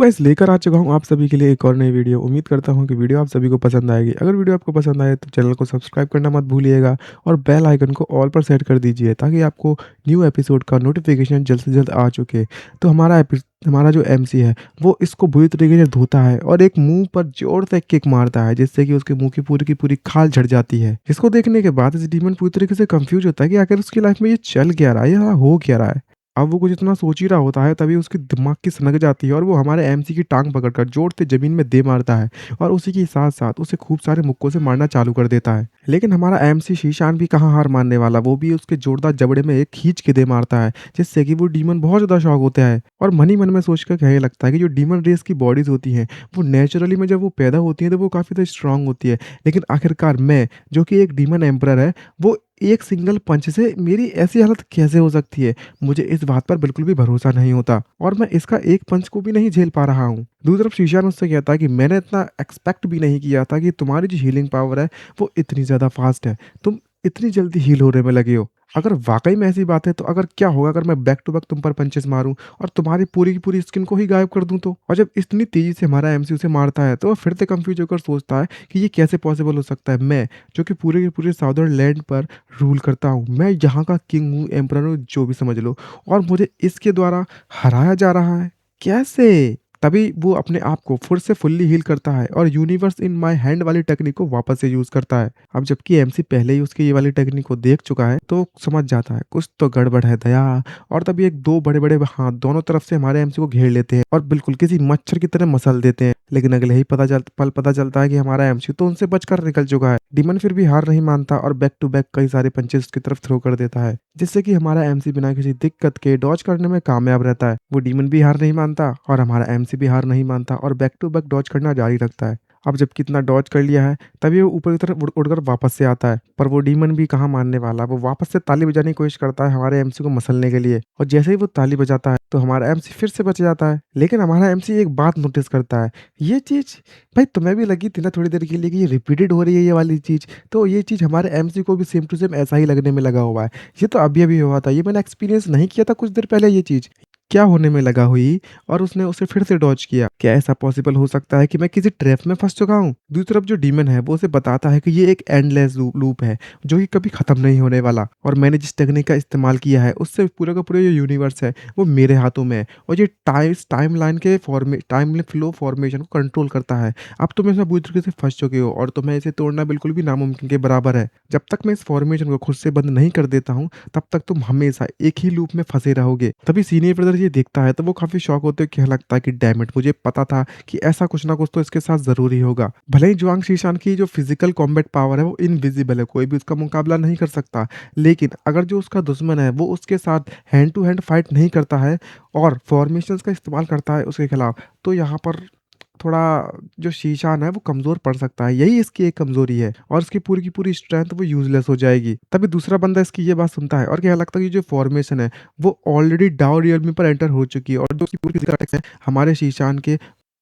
Guys लेकर आ चुका हूँ आप सभी के लिए एक और नई वीडियो। उम्मीद करता हूँ कि वीडियो आप सभी को पसंद आएगी। अगर वीडियो आपको पसंद आए तो चैनल को सब्सक्राइब करना मत भूलिएगा और बेल आइकन को ऑल पर सेट कर दीजिए ताकि आपको न्यू एपिसोड का नोटिफिकेशन जल्द से जल्द आ चुके। तो हमारा जो एमसी है वो इसको बुरी तरीके से धोता है और एक मुंह पर जोर से किक मारता है जिससे कि उसके मुंह की पूरी खाल झड़ जाती है। इसको देखने के बाद इस डीमन पूरी तरीके से कंफ्यूज होता है कि आखिर उसकी लाइफ में ये चल क्या रहा है, या हो क्या रहा है। अब वो कुछ इतना सोच ही रहा होता है तभी उसके दिमाग की सनक जाती है और वो हमारे एमसी की टांग पकड़कर जोर से जमीन में दे मारता है और उसी के साथ साथ उसे खूब सारे मुक्कों से मारना चालू कर देता है। लेकिन हमारा एमसी शीशान भी कहाँ हार मानने वाला, वो भी उसके जोरदार जबड़े में एक खींच के दे मारता है जिससे कि वो डीमन बहुत ज्यादा शॉक होता है और मन ही मन में सोचकर कहने लगता है कि जो डीमन रेस की बॉडीज होती हैं वो नेचुरली में जब वो पैदा होती हैं तो वो काफी ज्यादा स्ट्रांग होती है। लेकिन आखिरकार मैं, जो कि एक डीमन एम्परर है, वो एक सिंगल पंच से मेरी ऐसी हालत कैसे हो सकती है। मुझे इस बात पर बिल्कुल भी भरोसा नहीं होता और मैं इसका एक पंच को भी नहीं झेल पा रहा हूँ। दूसरी तरफ शीशान उससे कहता है कि मैंने इतना एक्सपेक्ट भी नहीं किया था कि तुम्हारी जो हीलिंग पावर है वो इतनी ज़्यादा फास्ट है, तुम इतनी जल्दी हील होने में लगे हो। अगर वाकई में ऐसी बात है तो अगर क्या होगा अगर मैं बैक टू बैक तुम पर पंचेस मारूं और तुम्हारी पूरी की पूरी स्किन को ही गायब कर दूं तो। और जब इतनी तेजी से हमारा एमसी उसे मारता है तो वह फिर से कंफ्यूज होकर सोचता है कि ये कैसे पॉसिबल हो सकता है। मैं, जो कि पूरे के पूरे साउदर्न लैंड पर रूल करता हूँ, मैं यहाँ का किंग हूँ, एम्परर हूँ, जो भी समझ लो, और मुझे इसके द्वारा हराया जा रहा है, कैसे। तभी वो अपने आप को फिर से फुल्ली हील करता है और यूनिवर्स इन माय हैंड वाली टेक्निक को वापस से यूज करता है। अब जबकि एमसी पहले ही उसकी ये वाली टेक्निक को देख चुका है तो समझ जाता है कुछ तो गड़बड़ है दया। और तभी एक दो बड़े बड़े हाथ दोनों तरफ से हमारे एमसी को घेर लेते हैं और बिल्कुल किसी मच्छर की तरह मसल देते हैं। लेकिन अगले ही पता चलता है कि हमारा एमसी तो उनसे बचकर निकल चुका है। डीमन फिर भी हार नहीं मानता और बैक टू बैक कई सारे पंचेस की तरफ थ्रो कर देता है जिससे कि हमारा एमसी बिना किसी दिक्कत के डॉज करने में कामयाब रहता है। वो डीमन भी हार नहीं मानता और हमारा एमसी भी हार नहीं मानता और बैक टू बैक डॉज करना जारी रखता है। अब जब कितना डॉज कर लिया है तभी वो ऊपर की तरफ उड़कर वापस से आता है, पर वो डीमन भी कहाँ मानने वाला। वो वापस से ताली बजाने की कोशिश करता है हमारे एमसी को मसलने के लिए और जैसे ही वो ताली बजाता है तो हमारा एमसी फिर से बच जाता है। लेकिन हमारा एमसी एक बात नोटिस करता है, ये चीज भाई तुम्हें भी लगी थी ना थोड़ी देर के लिए कि ये रिपीटेड हो रही है ये वाली चीज। तो ये चीज हमारे एमसी को भी सेम टू सेम ऐसा ही लगने में लगा हुआ है। ये तो अभी अभी हुआ था, ये मैंने एक्सपीरियंस नहीं किया था कुछ देर पहले ये चीज क्या होने में लगा हुई। और उसने उसे फिर से डॉज किया। क्या ऐसा पॉसिबल हो सकता है कि मैं किसी ट्रैप में फंस चुका हूँ। दूसरी तरफ जो डीमन है वो उसे बताता है कि ये एक एंडलेस लूप है जो कि कभी खत्म नहीं होने वाला और मैंने जिस टेक्निक का इस्तेमाल किया है उससे पूरा का पूरा जो यूनिवर्स है वो मेरे हाथों में है और ये टाइम फ्लो फॉर्मेशन को कंट्रोल करता है। अब तुम इसमें पूरी तरीके से फंस चुके हो और तुम्हें इसे तोड़ना बिल्कुल भी नामुमकिन के बराबर है। जब तक मैं इस फॉर्मेशन को खुद से बंद नहीं कर देता हूँ तब तक तुम हमेशा एक ही लूप में फंसे रहोगे। तभी सीनियर ब्रदर ये देखता है तो वो काफी शॉक होते हैं, क्या लगता है कि डैम इट, मुझे पता था कि ऐसा कुछ ना कुछ तो इसके साथ जरूरी होगा। भले ही जुआंग शीशान की जो फिजिकल कॉम्बैट पावर है वो इनविजिबल है, कोई भी उसका मुकाबला नहीं कर सकता, लेकिन अगर जो उसका दुश्मन है वो उसके साथ हैंड टू हैंड फाइट नहीं करता है और फॉर्मेशंस का इस्तेमाल करता है उसके खिलाफ, तो यहाँ पर थोड़ा जो शीशान है वो कमजोर पड़ सकता है। यही इसकी एक कमजोरी है और इसकी पूरी की पूरी स्ट्रेंथ वो यूजलेस हो जाएगी। तभी दूसरा बंदा इसकी ये बात सुनता है और क्या लगता है कि जो फॉर्मेशन है वो ऑलरेडी डाउ रियलमी पर एंटर हो चुकी है और जो उसकी पूरी physical attacks है हमारे शीशान के,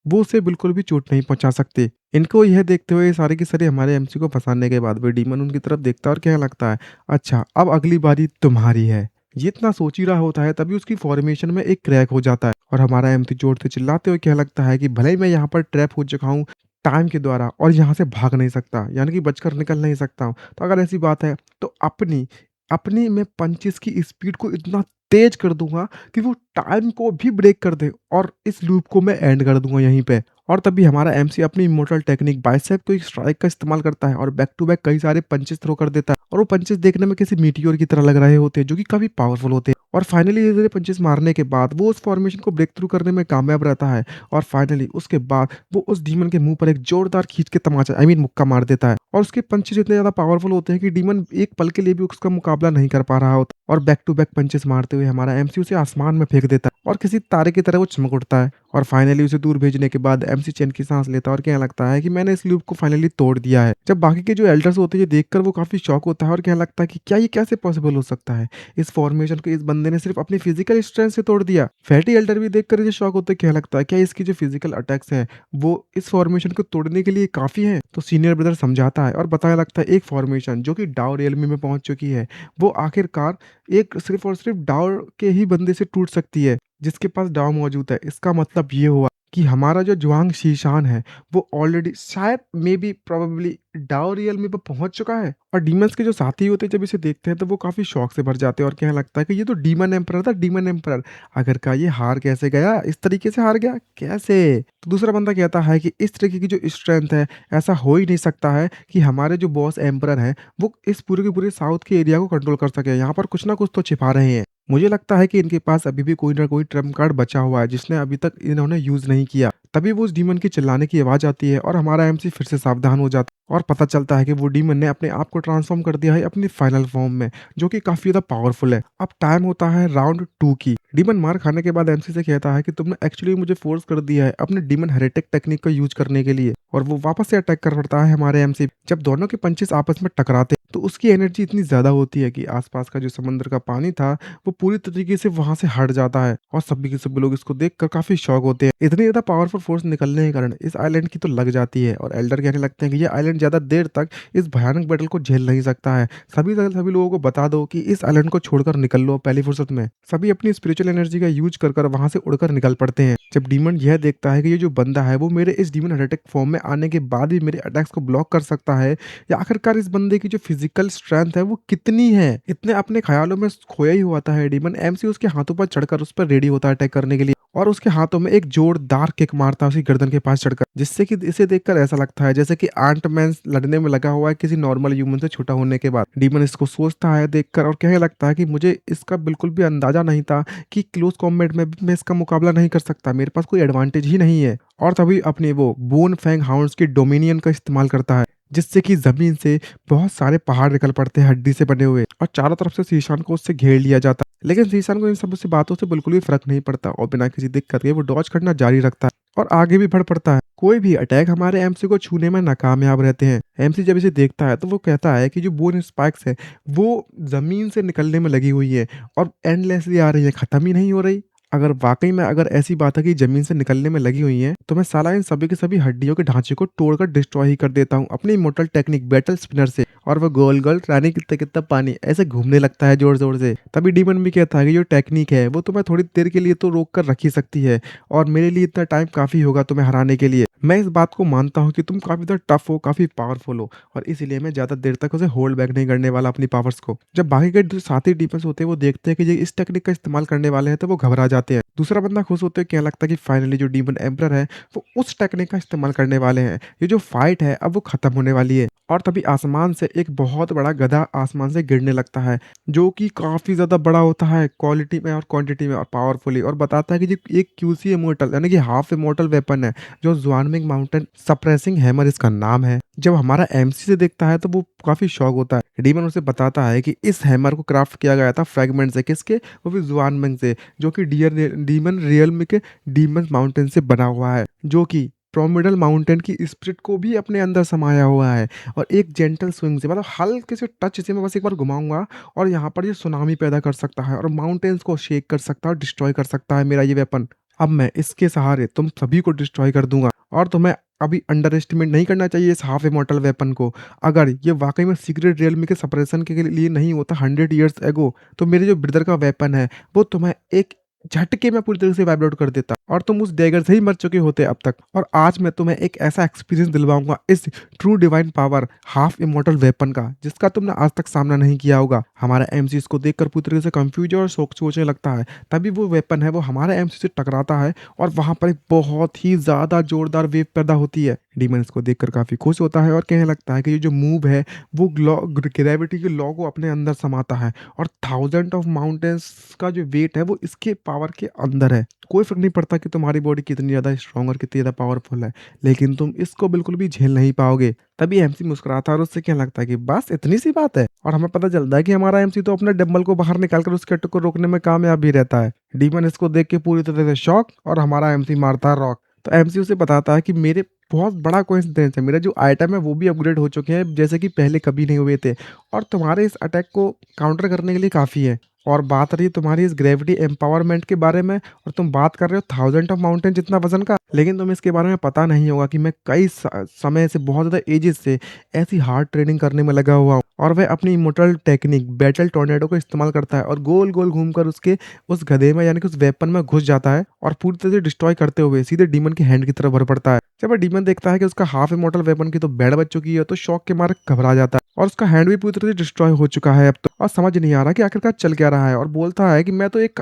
वो उसे बिल्कुल भी चोट नहीं पहुंचा सकते। इनको यह देखते हुए सारे की सारी हमारे एमसी को फंसाने के बाद भी डीमन उनकी तरफ देखता है और क्या लगता है, अच्छा अब अगली बारी तुम्हारी है। ये इतना सोच ही रहा होता है तभी उसकी फॉर्मेशन में एक क्रैक हो जाता है और हमारा एमसी जोर से चिल्लाते हुए क्या लगता है कि भले ही मैं यहाँ पर ट्रैप हो चुका हूँ टाइम के द्वारा और यहाँ से भाग नहीं सकता, यानी कि बचकर निकल नहीं सकता हूँ, तो अगर ऐसी बात है तो अपनी अपनी मैं पंचेस की स्पीड को इतना तेज कर दूंगा कि वो टाइम को भी ब्रेक कर दे और इस लूप को मैं एंड कर दूंगा यहीं पे। और तभी हमारा एमसी अपनी इमोर्टल टेक्निक बाइसेप को एक स्ट्राइक का इस्तेमाल करता है और बैक टू बैक कई सारे पंचेस थ्रो कर देता है और वो पंचेस देखने में किसी मीटियोर की तरह लग रहे होते हैं जो कि काफी पावरफुल होते हैं। और फाइनली धीरे धीरे पंचेस मारने के बाद वो उस फॉर्मेशन को ब्रेक थ्रू करने में कामयाब रहता है और फाइनली उसके बाद वो उस डीमन के मुंह पर एक जोरदार खींच के तमाचा मुक्का मार देता है और उसके पंचेस इतने ज्यादा पावरफुल होते हैं कि डीमन एक पल के लिए भी उसका मुकाबला नहीं कर पा रहा होता और बैक टू बैक पंचेस मारते हुए हमारा एमसी उसे आसमान में फेंक देता है और किसी तारे की तरह वो चमक उठता है। और फाइनली उसे दूर भेजने के बाद एमसी चैन की सांस लेता है और क्या लगता है कि मैंने इस लूप को फाइनली तोड़ दिया है। जब बाकी के जो एल्डर्स होते हैं ये देखकर वो काफी शॉक होता है और क्या लगता है कि क्या ये कैसे पॉसिबल हो सकता है, इस फॉर्मेशन को इस बंदे ने सिर्फ अपनी फिजिकल स्ट्रेंथ से तोड़ दिया। फैटी एल्डर भी देखकर ये शॉक होते हैं, क्या लगता है क्या इसकी जो फिजिकल अटैक्स हैं वो इस फॉर्मेशन को तोड़ने के लिए काफी है। तो सीनियर ब्रदर समझाता है और बताया लगता है एक फॉर्मेशन जो कि डाउ रियलमी में पहुंच चुकी है वो आखिरकार एक सिर्फ और सिर्फ डाउ के ही बंदे से टूट सकती है जिसके पास डाउ मौजूद है। इसका मतलब ये हुआ कि हमारा जो जुआंग शीशान है, वो ऑलरेडी शायद मे बी प्रोबेबली डाओ रियल्मी पे पहुँच चुका है। और डीमन्स के जो साथी होते हैं जब इसे देखते हैं तो वो काफ़ी शौक से भर जाते हैं और कहने लगता है कि ये तो डीमन एम्परर था, डीमन एम्परर। आखिर का ये हार कैसे गया? इस तरीके से हार गया, कैसे? तो दूसरा बंदा कहता है कि इस तरीके की जो स्ट्रेंथ है, ऐसा हो ही नहीं सकता है कि हमारे जो बॉस एम्परर हैं, वो इस पूरे के पूरे साउथ के एरिया को कंट्रोल कर सकें। यहाँ पर कुछ ना कुछ तो छिपा रहे हैं। मुझे लगता है कि इनके पास अभी भी कोई ना कोई ट्रम्प कार्ड बचा हुआ है जिसने अभी तक इन्होंने यूज़ नहीं किया। तभी वो उस डीमन की चिल्लाने की आवाज़ आती है और हमारा एमसी फिर से सावधान हो जाता है और पता चलता है कि वो डीमन ने अपने आप को ट्रांसफ़ॉर्म कर दिया है अपनी फाइनल फ़ॉर्म में, जो कि काफ़ी ज़्यादा पावरफुल है। अब टाइम होता है राउंड 2 की। डीमन मार खाने के बाद एमसी से कहता है कि तुमने एक्चुअली मुझे फ़ोर्स कर दिया है अपने डीमन हेरेटिक टेक्निक का यूज़ करने के लिए, और वो वापस से अटैक कर पड़ता है हमारे एमसी। जब दोनों के पंचेस आपस में टकराते हैं, तो उसकी एनर्जी इतनी ज़्यादा होती है कि आस-पास का जो समुद्र का पानी था, वो पूरी तरीके से वहाँ से हट जाता है और सभी के सभी लोग इसको देखकर काफ़ी शॉक होते हैं। इतनी ज़्यादा पावरफुल फ़ोर्स निकलने के कारण इस आइलैंड की तो लग जाती है और एल्डर कहने लगते हैं कि ये आइलैंड ज़्यादा देर तक इस भयानक बैटल को झेल नहीं सकता है। सभी लोगों को बता दो कि इस आइलैंड को छोड़कर निकल लो पहली फुर्सत में। सभी अपनी स्पिरिचुअल एनर्जी का यूज़ कर वहाँ से उड़कर निकल पड़ते हैं। जब डीमन यह देखता है कि ये जो बंदा है वो मेरे इस डीमन हेरेटिक फॉर्म में आने के बाद भी मेरे अटैक्स को ब्लॉक कर सकता है, या आखिरकार इस बंदे की जो फिजिकल स्ट्रेंथ है वो कितनी है। इतने अपने ख्यालों में खोया ही हुआ था डीमन। एमसी उसके हाथों पर चढ़कर उस पर रेडी होता है अटैक करने के लिए और उसके हाथों में एक जोरदार किक मारता है उसकी गर्दन के पास चढ़कर, जिससे कि इसे देखकर ऐसा लगता है जैसे कि आंट मैन लड़ने में लगा हुआ है किसी नॉर्मल ह्यूमन से छोटा होने के बाद। डीमन इसको सोचता है देखकर और कहने लगता है कि मुझे इसका बिल्कुल भी अंदाजा नहीं था कि क्लोज कॉम्बैट में भी मैं इसका मुकाबला नहीं कर सकता, मेरे पास कोई एडवांटेज ही नहीं है। और तभी अपने वो बोन फैंग हाउंड्स की डोमिनियन का इस्तेमाल करता है, जिससे कि जमीन से बहुत सारे पहाड़ निकल पड़ते हैं हड्डी से बने हुए और चारों तरफ से शीशान को उससे घेर लिया जाता है। लेकिन शीशान को इन सब से बातों से बिल्कुल भी फर्क नहीं पड़ता और बिना किसी दिक्कत के वो डॉज करना जारी रखता है और आगे भी बढ़ पड़ता है। कोई भी अटैक हमारे एमसी को छूने में नाकामयाब रहते हैं। एमसी जब इसे देखता है तो वो कहता है कि जो बोन स्पाइक्स है वो जमीन से निकलने में लगी हुई है और एंडलेसली आ रही है, खत्म ही नहीं हो रही। अगर वाकई में अगर ऐसी बात है कि जमीन से निकलने में लगी हुई है, तो मैं साला इन सभी के सभी हड्डियों के ढांचे को तोड़कर डिस्ट्रॉय ही कर देता हूँ अपनी इमोर्टल टेक्निक बैटल स्पिनर से। और वो गोल गोल रानी कितना कितना पानी ऐसे घूमने लगता है जोर जोर से। तभी डीमन भी कहता है कि जो टेक्निक है वो तुम्हें थोड़ी देर के लिए तो रोक कर रख ही सकती है और मेरे लिए इतना टाइम काफी होगा तुम्हें हराने के लिए। मैं इस बात को मानता हूँ कि तुम काफी ज्यादा टफ हो, काफी पावरफुल हो, और इसीलिए मैं ज्यादा देर तक उसे होल्ड बैक नहीं करने वाला अपनी पावर्स को। जब बाकी के जो साथी डिफेंस होते हैं वो देखते हैं कि ये इस टेक्निक का इस्तेमाल करने वाले हैं तो वो घबरा जाते हैं। दूसरा बंदा खुश होते हैं, क्या लगता है कि फाइनली जो डीमन एम्परर है वो उस टेक्निक का इस्तेमाल करने वाले हैं, ये जो फाइट है अब वो खत्म होने वाली है। और तभी आसमान से एक बहुत बड़ा गधा आसमान से गिरने लगता है, जो कि काफी ज्यादा बड़ा होता है क्वालिटी में और क्वांटिटी में और पावरफुली, और बताता है कि ये एक क्यूसी इमोर्टल यानी कि हाफ इमोर्टल वेपन है, जो जुआनमिंग माउंटेन सप्रेसिंग हैमर इसका नाम है। जब हमारा एमसी से देखता है तो वो काफी शॉक होता है। डीमन उसे बताता है कि इस हैमर को क्राफ्ट किया गया था फ्रैगमेंट से, किसके? वो भी जुआनमिंग से, जो कि डीमन रियल्म के डीमन माउंटेन से बना हुआ है, जो कि प्रोमिडल माउंटेन की स्पिरिट को भी अपने अंदर समाया हुआ है। और एक जेंटल स्विंग से, मतलब हल्के से टच से मैं बस एक बार घुमाऊंगा और यहाँ पर ये सुनामी पैदा कर सकता है और माउंटेन्स को शेक कर सकता है और डिस्ट्रॉय कर सकता है मेरा ये वेपन। अब मैं इसके सहारे तुम सभी को डिस्ट्रॉय कर दूंगा और तुम्हें अभी अंडर एस्टिमेट नहीं करना चाहिए इस हाफ इमॉर्टल वेपन को। अगर ये वाकई में सीक्रेट रियल्मी के सप्रेशन के लिए नहीं होता 100 ईयर्स एगो, तो मेरे जो ब्रदर का वेपन है वो तुम्हें एक झटके में पूरी तरह से वाइप आउट कर देता और तुम उस डैगर से ही मर चुके होते अब तक। और आज मैं तुम्हें एक ऐसा एक्सपीरियंस दिलवाऊंगा इस true divine power half immortal weapon का, जिसका तुमने आज तक सामना नहीं किया होगा। हमारा एमसी इसको देखकर पूरी तरह से कंफ्यूज और सोचने लगता है। तभी वो वेपन है वो हमारे एमसी से टकराता है और वहां पर एक बहुत ही ज्यादा जोरदार वेव पैदा होती है। डीमन इसको देखकर काफी खुश होता है और कहने लगता है कि ये जो मूव है वो ग्रेविटी के लॉ को अपने अंदर समाता है और थाउजेंड ऑफ माउंटेन्स का जो वेट है वो इसके पावर के अंदर है। कोई फर्क नहीं पड़ता कि तुम्हारी बॉडी कितनी ज्यादा स्ट्रांग और कितनी ज्यादा पावरफुल है, लेकिन तुम इसको बिल्कुल भी झेल नहीं पाओगे। तभी एमसी मुस्कुराता है और उससे क्या लगता है कि बस इतनी सी बात है, और हमें पता चलता है कि हमारा एमसी तो अपने डंबल को बाहर निकालकर उसके अटैक को रोकने में कामयाब भी रहता है। डीमन इसको देख के पूरी तरह से शॉक और हमारा एमसी मारता है रॉक। तो एमसी उसे बताता है कि मेरे बहुत बड़ा कोइंसिडेंस है, मेरा जो आइटम है वो भी अपग्रेड हो चुके हैं जैसे कि पहले कभी नहीं हुए थे, और तुम्हारे इस अटैक को काउंटर करने के लिए काफ़ी है। और बात रही तुम्हारी इस ग्रेविटी एम्पावरमेंट के बारे में, और तुम बात कर रहे हो थाउजेंड ऑफ माउंटेन जितना वजन का, लेकिन तुम्हें इसके बारे में पता नहीं होगा कि मैं कई समय से, बहुत ज़्यादा एजेस से ऐसी हार्ड ट्रेनिंग करने में लगा हुआ हूँ। और वह अपनी इमोर्टल टेक्निक बैटल टोर्नेडो को इस्तेमाल करता है और गोल गोल घूमकर उसके उस गधे में यानी कि उस वेपन में घुस जाता है और पूरी तरह से डिस्ट्रॉय करते हुए सीधे डीमन की हैंड की तरफ भर पड़ता है। जब वह डीमन देखता है कि उसका हाफ इमोर्टल वेपन की तो बैंड बच चुकी है, तो शॉक के मारे घबरा जाता है और उसका हैंड भी पूरी तरह से डिस्ट्रॉय हो चुका है अब तो, और समझ नहीं आ रहा कि आखिरकार चल क्या रहा है, और बोलता है कि मैं तो एक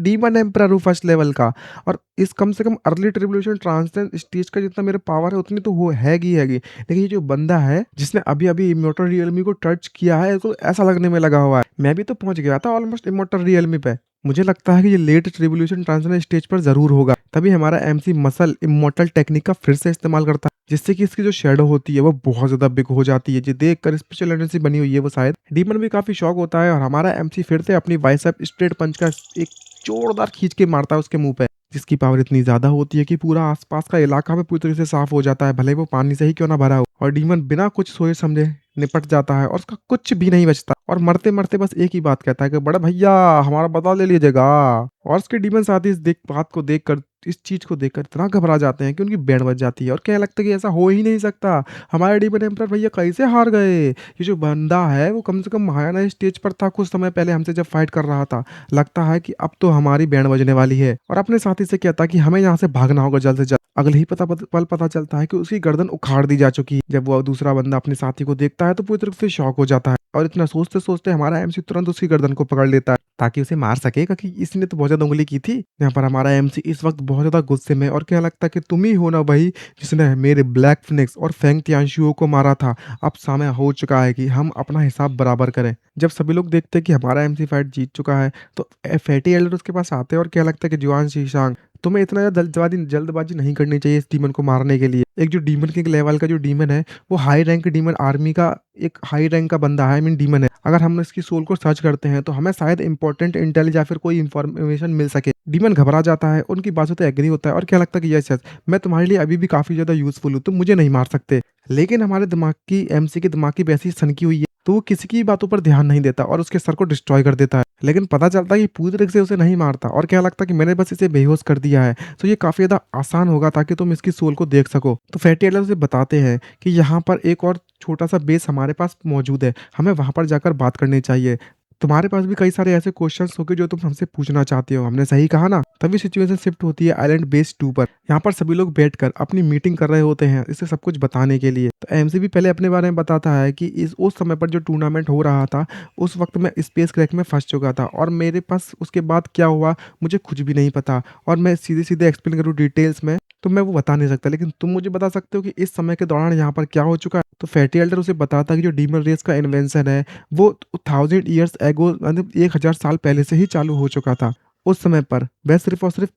डीमन एम्परर हूँ फर्स्ट लेवल का, और इस कम से कम अर्ली ट्रिब्यूलेशन ट्रांससेंड स्टेज का जितना मेरे पावर है उतनी तो वो हैगी हैगी, लेकिन ये जो बंदा है जिसने अभी अभी इमोर्टल रियलमी को टच किया है तो ऐसा लगने में लगा हुआ है मैं भी तो पहुंच गया था ऑलमोस्ट इमोर्टल रियलमी पे। मुझे लगता है कि ये लेट रिवोल्यूशन ट्रांसफर स्टेज पर जरूर होगा, तभी हमारा एमसी मसल इमोर्टल टेक्निक का फिर से इस्तेमाल करता है, जिससे कि इसकी जो शेडो होती है वो बहुत ज्यादा बिग हो जाती है। ये देखकर स्पेशल एनर्जी बनी हुई है वो शायद डीमन भी काफी शॉक होता है, और हमारा एमसी फिर से अपनी बाइसेप स्ट्रेट पंच का एक जोरदार खींच के मारता है उसके मुंह पे, जिसकी पावर इतनी ज्यादा होती है कि पूरा आसपास का इलाका भी पूरी तरह से साफ हो जाता है, भले वो पानी से ही क्यों ना भरा हो, और डीमन बिना कुछ सोचे समझे निपट जाता है और उसका कुछ भी नहीं बचता, और मरते मरते बस एक ही बात कहता है कि बड़ा भैया हमारा बदला ले लीजिएगा। और उसके डीमन साथी इस बात को देखकर, इस चीज को देखकर इतना घबरा जाते हैं कि उनकी बैंड बज जाती है और क्या लगता है कि ऐसा हो ही नहीं सकता, हमारे डीमन एम्परर भैया कैसे हार गए, ये जो बंदा है वो कम से कम महायाना स्टेज पर था कुछ समय पहले हमसे जब फाइट कर रहा था, लगता है कि अब तो हमारी बैंड बजने वाली है। और अपने साथी से कहता कि हमें यहाँ से भागना होगा जल्द से जल्द। अगले ही पल पता चलता है कि उसकी गर्दन उखाड़ दी जा चुकी है। जब वो दूसरा बंदा अपने साथी को देखता है तो पूरी तरह से शॉक हो जाता है, और इतना सोचते सोचते हमारा एमसी तुरंत उसकी गर्दन को पकड़ लेता है ताकि उसे मार सके, क्योंकि इसने तो बहुत ज्यादा उंगली की थी। यहाँ पर हमारा एमसी इस वक्त बहुत ज्यादा गुस्से में, और क्या लगता है कि तुम ही हो ना वही जिसने मेरे ब्लैक फिनिक्स और फेंग तियांशुओ को मारा था, अब समय हो चुका है कि हम अपना हिसाब बराबर करें। जब सभी लोग देखते हैं कि हमारा एमसी फाइट जीत चुका है, तो फैटी एल्डर उसके पास आते हैं और क्या लगता है कि जुआन शीशांग तुम्हें इतना ज्यादा जल्दबाजी नहीं करनी चाहिए इस डीमन को मारने के लिए। एक जो डीमन किंग लेवल का जो डीमन है वो हाई रैंक डीमन आर्मी का एक हाई रैंक का बंदा है, आई मीन डीमन है। अगर हम इसकी सोल को सर्च करते हैं तो हमें शायद इंपॉर्टेंट इंटेल या फिर कोई इंफॉर्मेशन मिल सके। डीमन घबरा जाता है, उनकी बातों से एग्री होता है और क्या लगता है कि यस यस मैं तुम्हारे लिए अभी भी काफी ज्यादा यूजफुल हूँ, तुम मुझे नहीं मार सकते। लेकिन हमारे दिमाग की एमसी के दिमाग की वैसी सनकी हुई है, तो वो किसी की बातों पर ध्यान नहीं देता और उसके सर को डिस्ट्रॉय कर देता है। लेकिन पता चलता है कि पूरी तरीके से उसे नहीं मारता, और क्या लगता है कि मैंने बस इसे बेहोश कर दिया है, तो ये काफी ज्यादा आसान होगा ताकि तुम इसकी सोल को देख सको। तो फैटी एडलर उसे बताते हैं कि यहाँ पर एक और छोटा सा बेस हमारे पास मौजूद है, हमें वहां पर जाकर बात करनी चाहिए। तुम्हारे पास भी कई सारे ऐसे क्वेश्चंस होंगे जो तुम हमसे पूछना चाहते हो, हमने सही कहा ना। तभी सिचुएशन शिफ्ट होती है आइलैंड बेस 2 पर। यहाँ पर सभी लोग बैठकर अपनी मीटिंग कर रहे होते हैं इसे सब कुछ बताने के लिए। तो एमसी भी पहले अपने बारे में बताता है कि इस उस समय पर जो टूर्नामेंट हो रहा था उस वक्त मैं स्पेस क्रैक में फंस चुका था, और मेरे पास उसके बाद क्या हुआ मुझे कुछ भी नहीं पता, और मैं सीधे सीधे एक्सप्लेन करूँ डिटेल्स में तो मैं वो बता नहीं सकता, लेकिन तुम मुझे बता सकते हो कि इस समय के दौरान यहाँ पर क्या हो चुका है। तो फैटी एल्डर उसे बताता है कि जो डीमन रेस का इन्वेंशन है वो 1000 ईयर्स एगो, मतलब 1000 साल पहले से ही चालू हो चुका था। उस समय पर वह सिर्फ और सिर्फ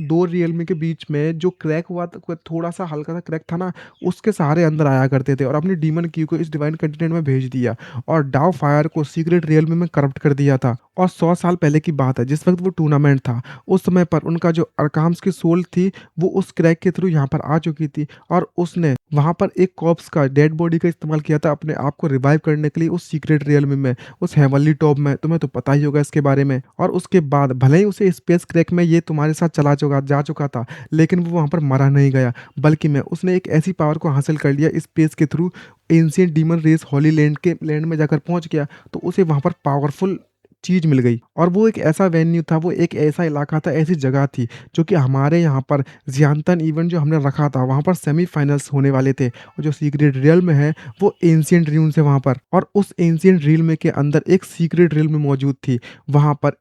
दो रियलमी के बीच में जो क्रैक हुआ था, थोड़ा सा हल्का सा क्रैक था ना, उसके सहारे अंदर आया करते थे और अपनी डीमन की को इस डिवाइन कंटिनेंट में भेज दिया, और डाव फायर को सीक्रेट रियलमी में करप्ट कर दिया था। और 100 साल पहले की बात है जिस वक्त वो टूर्नामेंट था, उस समय पर उनका जो अरकाम्स की सोल थी वो उस क्रैक के थ्रू यहाँ पर आ चुकी थी, और उसने वहां पर एक कॉप्स का डेड बॉडी का इस्तेमाल किया था अपने आप को रिवाइव करने के लिए उस सीक्रेट रियलमी में, उस हेवनली टॉप में। तुम्हें तो पता ही होगा इसके बारे में। और उसके बाद भले ही उसे स्पेस क्रैक में ये तुम्हारे साथ जा चुका था, लेकिन वो वहां पर मरा नहीं गया, बल्कि में उसने एक ऐसी पावर को हासिल कर लिया स्पेस के थ्रू। एंशियंट डीमन रेस हॉली लैंड के लैंड में जाकर पहुंच गया, तो उसे वहां पर पावरफुल चीज मिल गई, और वो एक ऐसा वेन्यू था, वो एक ऐसा इलाका था, ऐसी जगह थी जो कि हमारे यहाँ पर जियांतन इवेंट जो हमने रखा था वहां पर सेमीफाइनल्स होने वाले थे, और जो सीक्रेट रियल में है वो एंशियंट र्यून है वहां पर, और उस एंशियंट रियल में के अंदर एक सीक्रेट रियल में मौजूद थी। वहां पर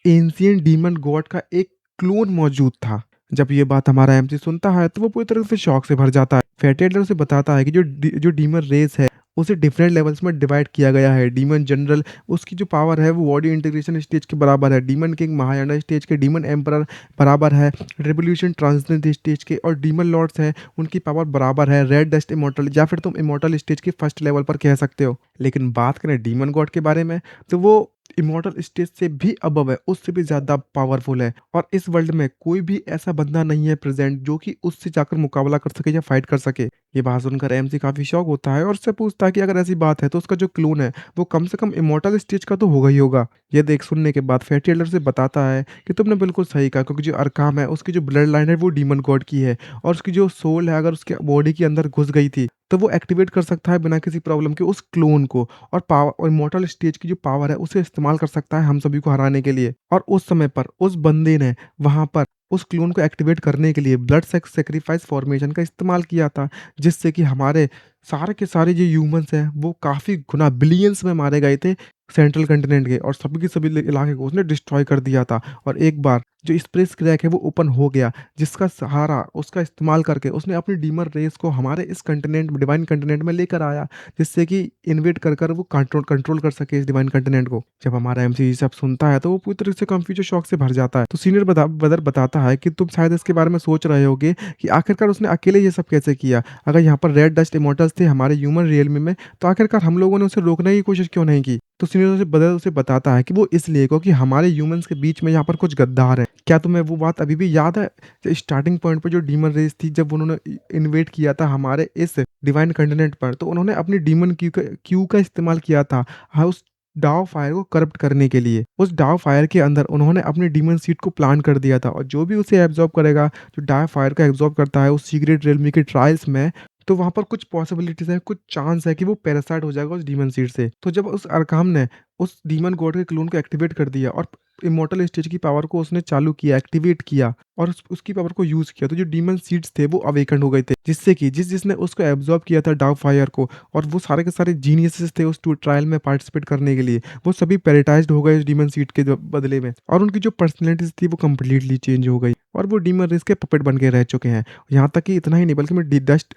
एंशियंट डीमन गॉड का एक क्लोन मौजूद था। जब ये बात हमारा एमसी सुनता है तो वो पूरी तरह से शॉक से भर जाता है। फैटी एडलर उसे बताता है कि जो डीमन रेस है उसे डिफरेंट लेवल्स में डिवाइड किया गया है। डीमन जनरल, उसकी जो पावर है वो बॉडी इंटीग्रेशन स्टेज के बराबर है। डीमन किंग महायाना स्टेज के, डीमन एम्परर बराबर है रेवोल्यूशन ट्रांसजेंडर स्टेज के, और डीमन लॉर्ड्स हैं उनकी पावर बराबर है रेड डस्ट इमोर्टल, या फिर तुम इमोर्टल स्टेज के फर्स्ट लेवल पर कह सकते हो। लेकिन बात करें डीमन गॉड के बारे में तो वो इमॉर्टल स्टेज से भी अबव है, उससे भी ज़्यादा पावरफुल है और इस वर्ल्ड में कोई भी ऐसा बंदा नहीं है प्रेज़ेंट जो कि उससे जाकर मुकाबला कर सके या फाइट कर सके। ये बात सुनकर एमसी काफ़ी शॉक होता है और उससे पूछता है कि अगर ऐसी बात है तो उसका जो क्लोन है वो कम से कम इमॉर्टल स्टेज का तो होगा ही होगा। ये देख सुनने के बाद फैटी एल्डर से बताता है कि तुमने बिल्कुल सही कहा, क्योंकि जो अरकाम है उसकी जो ब्लड लाइन है वो डीमन गॉड की है और उसकी जो सोल है अगर उसके बॉडी के अंदर घुस गई थी तो वो एक्टिवेट कर सकता है बिना किसी प्रॉब्लम के उस क्लोन को, और पावर और इमॉर्टल स्टेज की जो पावर है उसे इस्तेमाल कर सकता है हम सभी को हराने के लिए। और उस समय पर उस बंदे ने वहाँ पर उस क्लोन को एक्टिवेट करने के लिए ब्लड सैक्रिफाइस फॉर्मेशन का इस्तेमाल किया था, जिससे कि हमारे सारे के सारे जो ह्यूमन्स हैं वो काफ़ी गुना बिलियंस में मारे गए थे सेंट्रल कॉन्टिनेंट के, और सभी के सभी इलाके को उसने डिस्ट्रॉय कर दिया था। और एक बार जो स्पेस क्रैक है वो ओपन हो गया, जिसका सहारा उसका इस्तेमाल करके उसने अपनी डीमन रेस को हमारे इस कॉन्टिनेंट डिवाइन कॉन्टिनेंट में लेकर आया, जिससे कि इन्वेड कर वो कंट्रोल कंट्रोल कर सके इस डिवाइन कॉन्टिनेंट को। जब हमारा एमसी ये सब सुनता है तो वो पूरी तरह से कंफ्यूज और शॉक से भर जाता है। तो सीनियर ब्रदर बताता है कि तुम शायद इसके बारे में सोच रहे होगे कि आखिरकार उसने अकेले ये सब कैसे किया। अगर यहाँ पर रेड डस्ट इमॉर्टल्स थे हमारे ह्यूमन रियलमी में, तो आखिरकार हम लोगों ने उसे रोकने की कोशिश क्यों नहीं की? तो सीनियर उसे बताता है कि वो इसलिए क्योंकि हमारे ह्यूमन्स के बीच में यहाँ पर कुछ गद्दार हैं। क्या तुम्हें वो बात अभी भी याद है? स्टार्टिंग पॉइंट पे जो डीमन रेस थी, जब उन्होंने इन्वेड किया था हमारे इस डिवाइन कॉन्टिनेंट पर, तो उन्होंने अपनी डीमन क्यू का इस्तेमाल किया था, हाँ, उस डाव फायर को करप्ट करने के लिए। उस डाव फायर के अंदर उन्होंने अपनी डीमन सीड को प्लांट कर दिया था, और जो भी उसे एब्जॉर्ब करेगा, जो डाव फायर को एब्जॉर्ब करता है उस सीक्रेट रियलमी के ट्रायल्स में, तो वहाँ पर कुछ पॉसिबिलिटीज़ है, कुछ चांस है कि वो पैरासाइट हो जाएगा उस डीमन सीड से। तो जब उस अरकाम ने उस डीमन गॉड के क्लोन को एक्टिवेट कर दिया और इमॉर्टल स्टेज की पावर को उसने चालू किया, एक्टिवेट किया और उसकी पावर को यूज़ किया, तो जो डीमन सीड्स थे वो अवेकन हो गए थे, जिससे कि जिसने उसको एब्जॉर्ब किया था डार्क फायर को, और वो सारे के सारे जीनियसेस थे उस ट्रायल में पार्टिसिपेट करने के लिए, वो सभी पैराटाइज्ड हो गए इस डीमन सीड के बदले में, और उनकी जो पर्सनैलिटीज़ थी वो कम्प्लीटली चेंज हो गई और वो डीमन रेस के पपेट बन के रह चुके हैं। यहाँ तक कि इतना ही नहीं, बल्कि में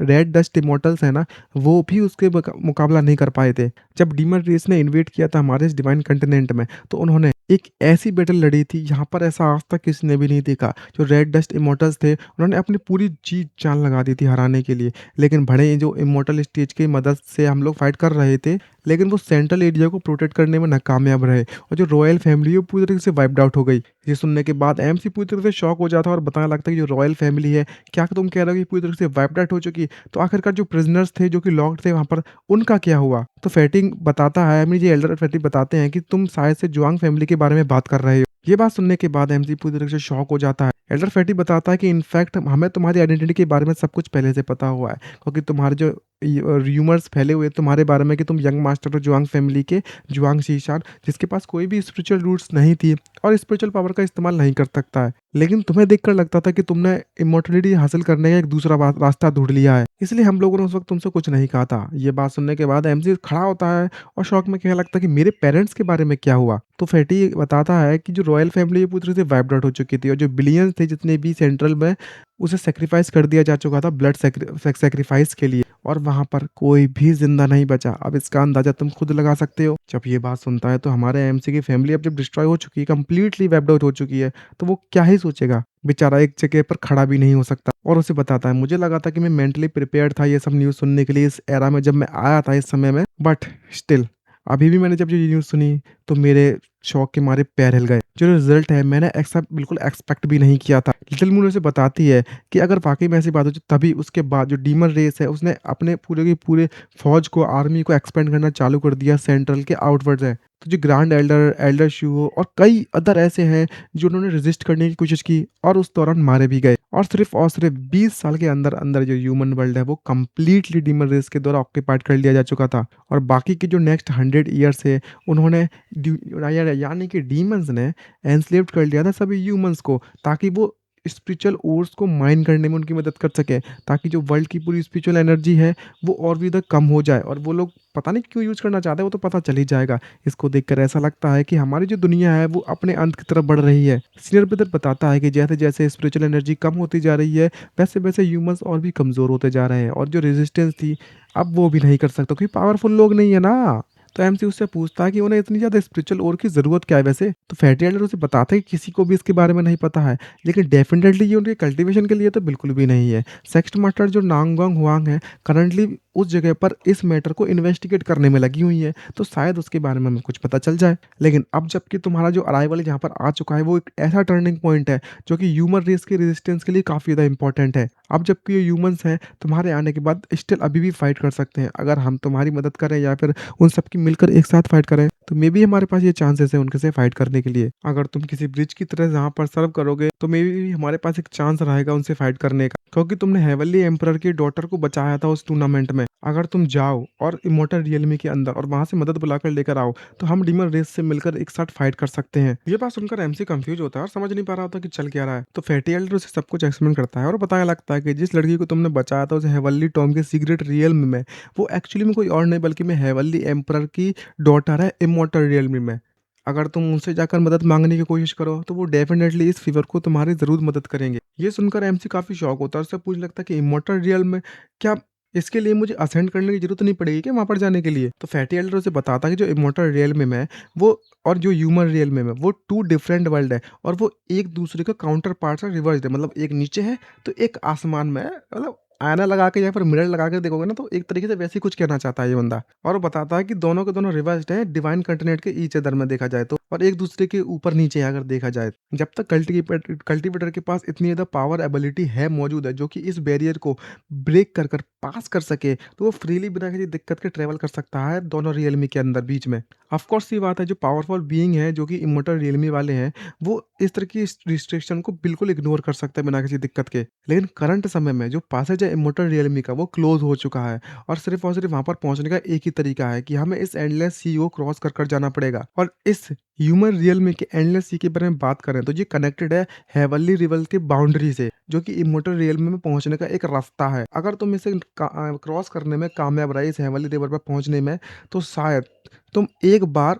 रेड डस्ट इमॉर्टल्स है ना, वो भी उसके मुकाबला नहीं कर पाए थे। जब डीमन रेस ने इन्वेड किया था हमारे इस डिवाइन कॉन्टिनेंट में, तो उन्होंने एक ऐसी बैटल लड़ी थी यहाँ पर ऐसा आज तक किसी ने भी नहीं देखा। जो रेड डस्ट इमॉर्टल्स थे उन्होंने अपनी पूरी जी जान लगा दी थी हराने के लिए, लेकिन भले ही जो इमॉर्टल स्टेज की मदद से हम लोग फाइट कर रहे थे, लेकिन वो सेंट्रल एरिया को प्रोटेक्ट करने में नाकामयाब रहे, और जो रॉयल फैमिली है वो पूरी तरीके से वाइप्ड आउट हो गई। ये सुनने के बाद एमसी पूरी तरह से शॉक हो जाता है और बताने लगता है कि जो रॉयल फैमिली है, क्या तुम कह रहे हो कि पूरी तरह से वाइप्ड आउट हो चुकी? तो आखिरकार जो प्रिजनर्स थे जो कि लॉक्ड थे वहाँ पर, उनका क्या हुआ? तो फैटिंग बताता है, यानी जो एल्डर फैटी बताते हैं कि तुम शायद से जुआंग फैमिली के बारे में बात कर रहे हो। ये बात सुनने के बाद एमसी पूरी तरह से शॉक हो जाता है। एल्डर फैटी बताता है कि इनफैक्ट हमें तुम्हारी आइडेंटिटी के बारे में सब कुछ पहले से पता हुआ है, क्योंकि तुम्हारे जो र्यूमर्स फैले हुए तुम्हारे बारे में कि तुम यंग मास्टर हो जुआंग फैमिली के, जुआंग शीशान, जिसके पास कोई भी स्पिरिचुअल रूट्स नहीं थी और स्पिरिचुअल पावर का इस्तेमाल नहीं कर सकता है, लेकिन तुम्हें देखकर लगता था कि तुमने इमॉर्टलिटी हासिल करने का एक दूसरा रास्ता ढूंढ लिया है, इसलिए हम लोगों ने उस वक्त तुमसे कुछ नहीं कहा था। ये बात सुनने के बाद एमसी खड़ा होता है और शौक में कहने लगता है कि मेरे पेरेंट्स के बारे में क्या हुआ? तो फैटी बताता है कि जो रॉयल फैमिली है पूरी तरह से वाइप्ड आउट हो चुकी थी, और जो बिलियंस थे जितने भी सेंट्रल में, उसे सेक्रीफाइस कर दिया जा चुका था ब्लड सेक्रीफाइस के लिए, और वहाँ पर कोई भी जिंदा नहीं बचा। अब इसका अंदाजा तुम खुद लगा सकते हो। जब ये बात सुनता है तो हमारे एमसी की फैमिली अब जब डिस्ट्रॉय हो चुकी है, कंप्लीटली वाइप्ड आउट हो चुकी है, तो वो क्या ही सोचेगा? बेचारा एक जगह पर खड़ा भी नहीं हो सकता, और उसे बताता है मुझे लगा था कि मैं मेंटली प्रिपेयर्ड था ये सब न्यूज़ सुनने के लिए इस एरा में जब मैं आया था इस समय में, बट स्टिल अभी भी मैंने जब ये न्यूज़ सुनी तो मेरे शौक के मारे पैर हिल गए। जो रिजल्ट है मैंने बिल्कुल एक्सपेक्ट भी नहीं किया था। लिटिल मून उसे बताती है कि अगर वाकई में ऐसी बात हो, तभी उसके बाद जो डीमन रेस है उसने अपने पूरे के पूरे फौज को, आर्मी को एक्सपेंड करना चालू कर दिया सेंट्रल के आउटवर्ड्स है। तो जो ग्रैंड एल्डर शू और कई अदर ऐसे हैं जो उन्होंने रेजिस्ट करने की कोशिश की और उस दौरान मारे भी गए, और सिर्फ 20 साल के अंदर अंदर जो ह्यूमन वर्ल्ड है वो कंप्लीटली डीमन रेस के द्वारा ऑक्यूपाइड कर लिया जा चुका था, और बाकी के जो नेक्स्ट 100 ईयर्स है उन्होंने यानी कि डीमंस ने एनस्लेव्ड कर लिया था सभी ह्यूमंस को, ताकि वो स्पिरिचुअल ओर्स को माइन करने में उनकी मदद कर सके, ताकि जो वर्ल्ड की पूरी स्पिरिचुअल एनर्जी है वो और भी इधर कम हो जाए, और वो लोग पता नहीं क्यों यूज़ करना चाहते हैं, वो तो पता चल ही जाएगा। इसको देखकर ऐसा लगता है कि हमारी जो दुनिया है वो अपने अंत की तरफ बढ़ रही है। सीनियर ब्रदर बताता है कि जैसे जैसे स्पिरिचुअल एनर्जी कम होती जा रही है, वैसे वैसे ह्यूमंस और भी कमज़ोर होते जा रहे हैं, और जो रेजिस्टेंस थी अब वो भी नहीं कर सकता, क्योंकि पावरफुल लोग नहीं है ना। तो एमसी उससे पूछता है कि उन्हें इतनी ज़्यादा स्पिरिचुअल ओर की ज़रूरत क्या है वैसे? तो फैटी एल्डर उसे बताता है कि किसी को भी इसके बारे में नहीं पता है, लेकिन डेफिनेटली ये उनके कल्टीवेशन के लिए तो बिल्कुल भी नहीं है। सेक्स्ट मास्टर जो नांगवांग हुआंग है, करंटली उस जगह पर इस मैटर को इन्वेस्टिगेट करने में लगी हुई है, तो शायद उसके बारे में हमें कुछ पता चल जाए। लेकिन अब जबकि तुम्हारा जो अराइवल यहाँ पर आ चुका है, वो एक ऐसा टर्निंग पॉइंट है, जो कि ह्यूमन रेस के रेजिस्टेंस के लिए काफ़ी ज़्यादा इंपॉर्टेंट है। अब जबकि ये ह्यूमन्स हैं, तुम्हारे आने के बाद स्टिल अभी भी फाइट कर सकते हैं। अगर हम तुम्हारी मदद करें या फिर उन सबकी मिलकर एक साथ फाइट करें, तो मे बी हमारे पास ये चांसेस है उनके से फाइट करने के लिए। अगर तुम किसी ब्रिज की तरह जहाँ पर सर्व करोगे, तो मे बी हमारे पास एक चांस रहेगा उनसे फाइट करने का, क्योंकि तुमने हेवनली एम्परर की डॉटर को बचाया था उस टूर्नामेंट में। अगर तुम जाओ और इमोर्टल रियलमी के अंदर और वहां से मदद बुलाकर लेकर आओ, तो हम डीमन रेस से मिलकर एक साथ फाइट कर सकते हैं। ये बात सुनकर एमसी कंफ्यूज होता है और समझ नहीं पा रहा होता कि चल क्या रहा है। तो फैटी एल्डर उसे सब कुछ एक्सप्लेन करता है और बताने लगता है कि जिस लड़की को तुमने बचाया था उस हेवनली टॉम के सीक्रेट रियल्म में, वो एक्चुअली में कोई और नहीं बल्कि मैं हेवनली एम्परर की डॉटर है इमोर्टल रियलमी में। अगर तुम उनसे जाकर मदद मांगने की कोशिश करो, तो वो डेफिनेटली इस फीवर को तुम्हारी ज़रूर मदद करेंगे। ये सुनकर एमसी काफ़ी शॉक होता है और उससे पूछने लगता है कि इमॉर्टल रियल में क्या इसके लिए मुझे असेंड करने की ज़रूरत नहीं पड़ेगी क्या वहाँ पर जाने के लिए? तो फैटी एल्डर उसे बताता है कि जो इमॉर्टल रियल में है, वो और जो ह्यूमन रियल में है, वो 2 डिफरेंट वर्ल्ड है और वो एक-दूसरे का काउंटर पार्ट्स है, रिवर्स्ड है। मतलब एक नीचे है, तो एक आसमान में है। मतलब आईना लगा के या फिर मिरर लगा के देखोगे ना, तो एक तरीके से वैसे ही कुछ कहना चाहता है ये बंदा। और वो बताता है कि दोनों के दोनों रिवर्स्ड हैं डिवाइन कंटिनेंट के ईच अदर में देखा जाए तो, और एक दूसरे के ऊपर नीचे है अगर देखा जाए। जब तक कल्टीवेटर के पास इतनी ज़्यादा पावर एबिलिटी है मौजूद है, जो कि इस बैरियर को ब्रेक कर कर पास कर सके, तो वो फ्रीली बिना किसी दिक्कत के ट्रेवल कर सकता है दोनों रियलमी के अंदर बीच में। ऑफ कोर्स ये बात है, जो पावरफुल बीइंग है जो कि इमोर्टल रियलमी वाले हैं, वो इस तरह की रिस्ट्रिक्शन को बिल्कुल इग्नोर कर सकते हैं बिना किसी दिक्कत के। लेकिन करंट समय में जो पासेज है इमोर्टल रियलमी का, वो क्लोज हो चुका है और सिर्फ वहां पर पहुंचने का एक ही तरीका है कि हमें इस एंडलेस सी को क्रॉस कर कर जाना पड़ेगा। और इस ह्यूमन रियलमी के एंडलेस सी के बारे में बात करें, तो ये कनेक्टेड है हेवनली रिवर के बाउंड्री से, जो कि इमोर्टल रियलमी में पहुंचने का एक रास्ता है। अगर तुम इसे क्रॉस करने में कामयाब रहे, इस हेवनली रिवर पर पहुंचने में, तो शायद तुम एक बार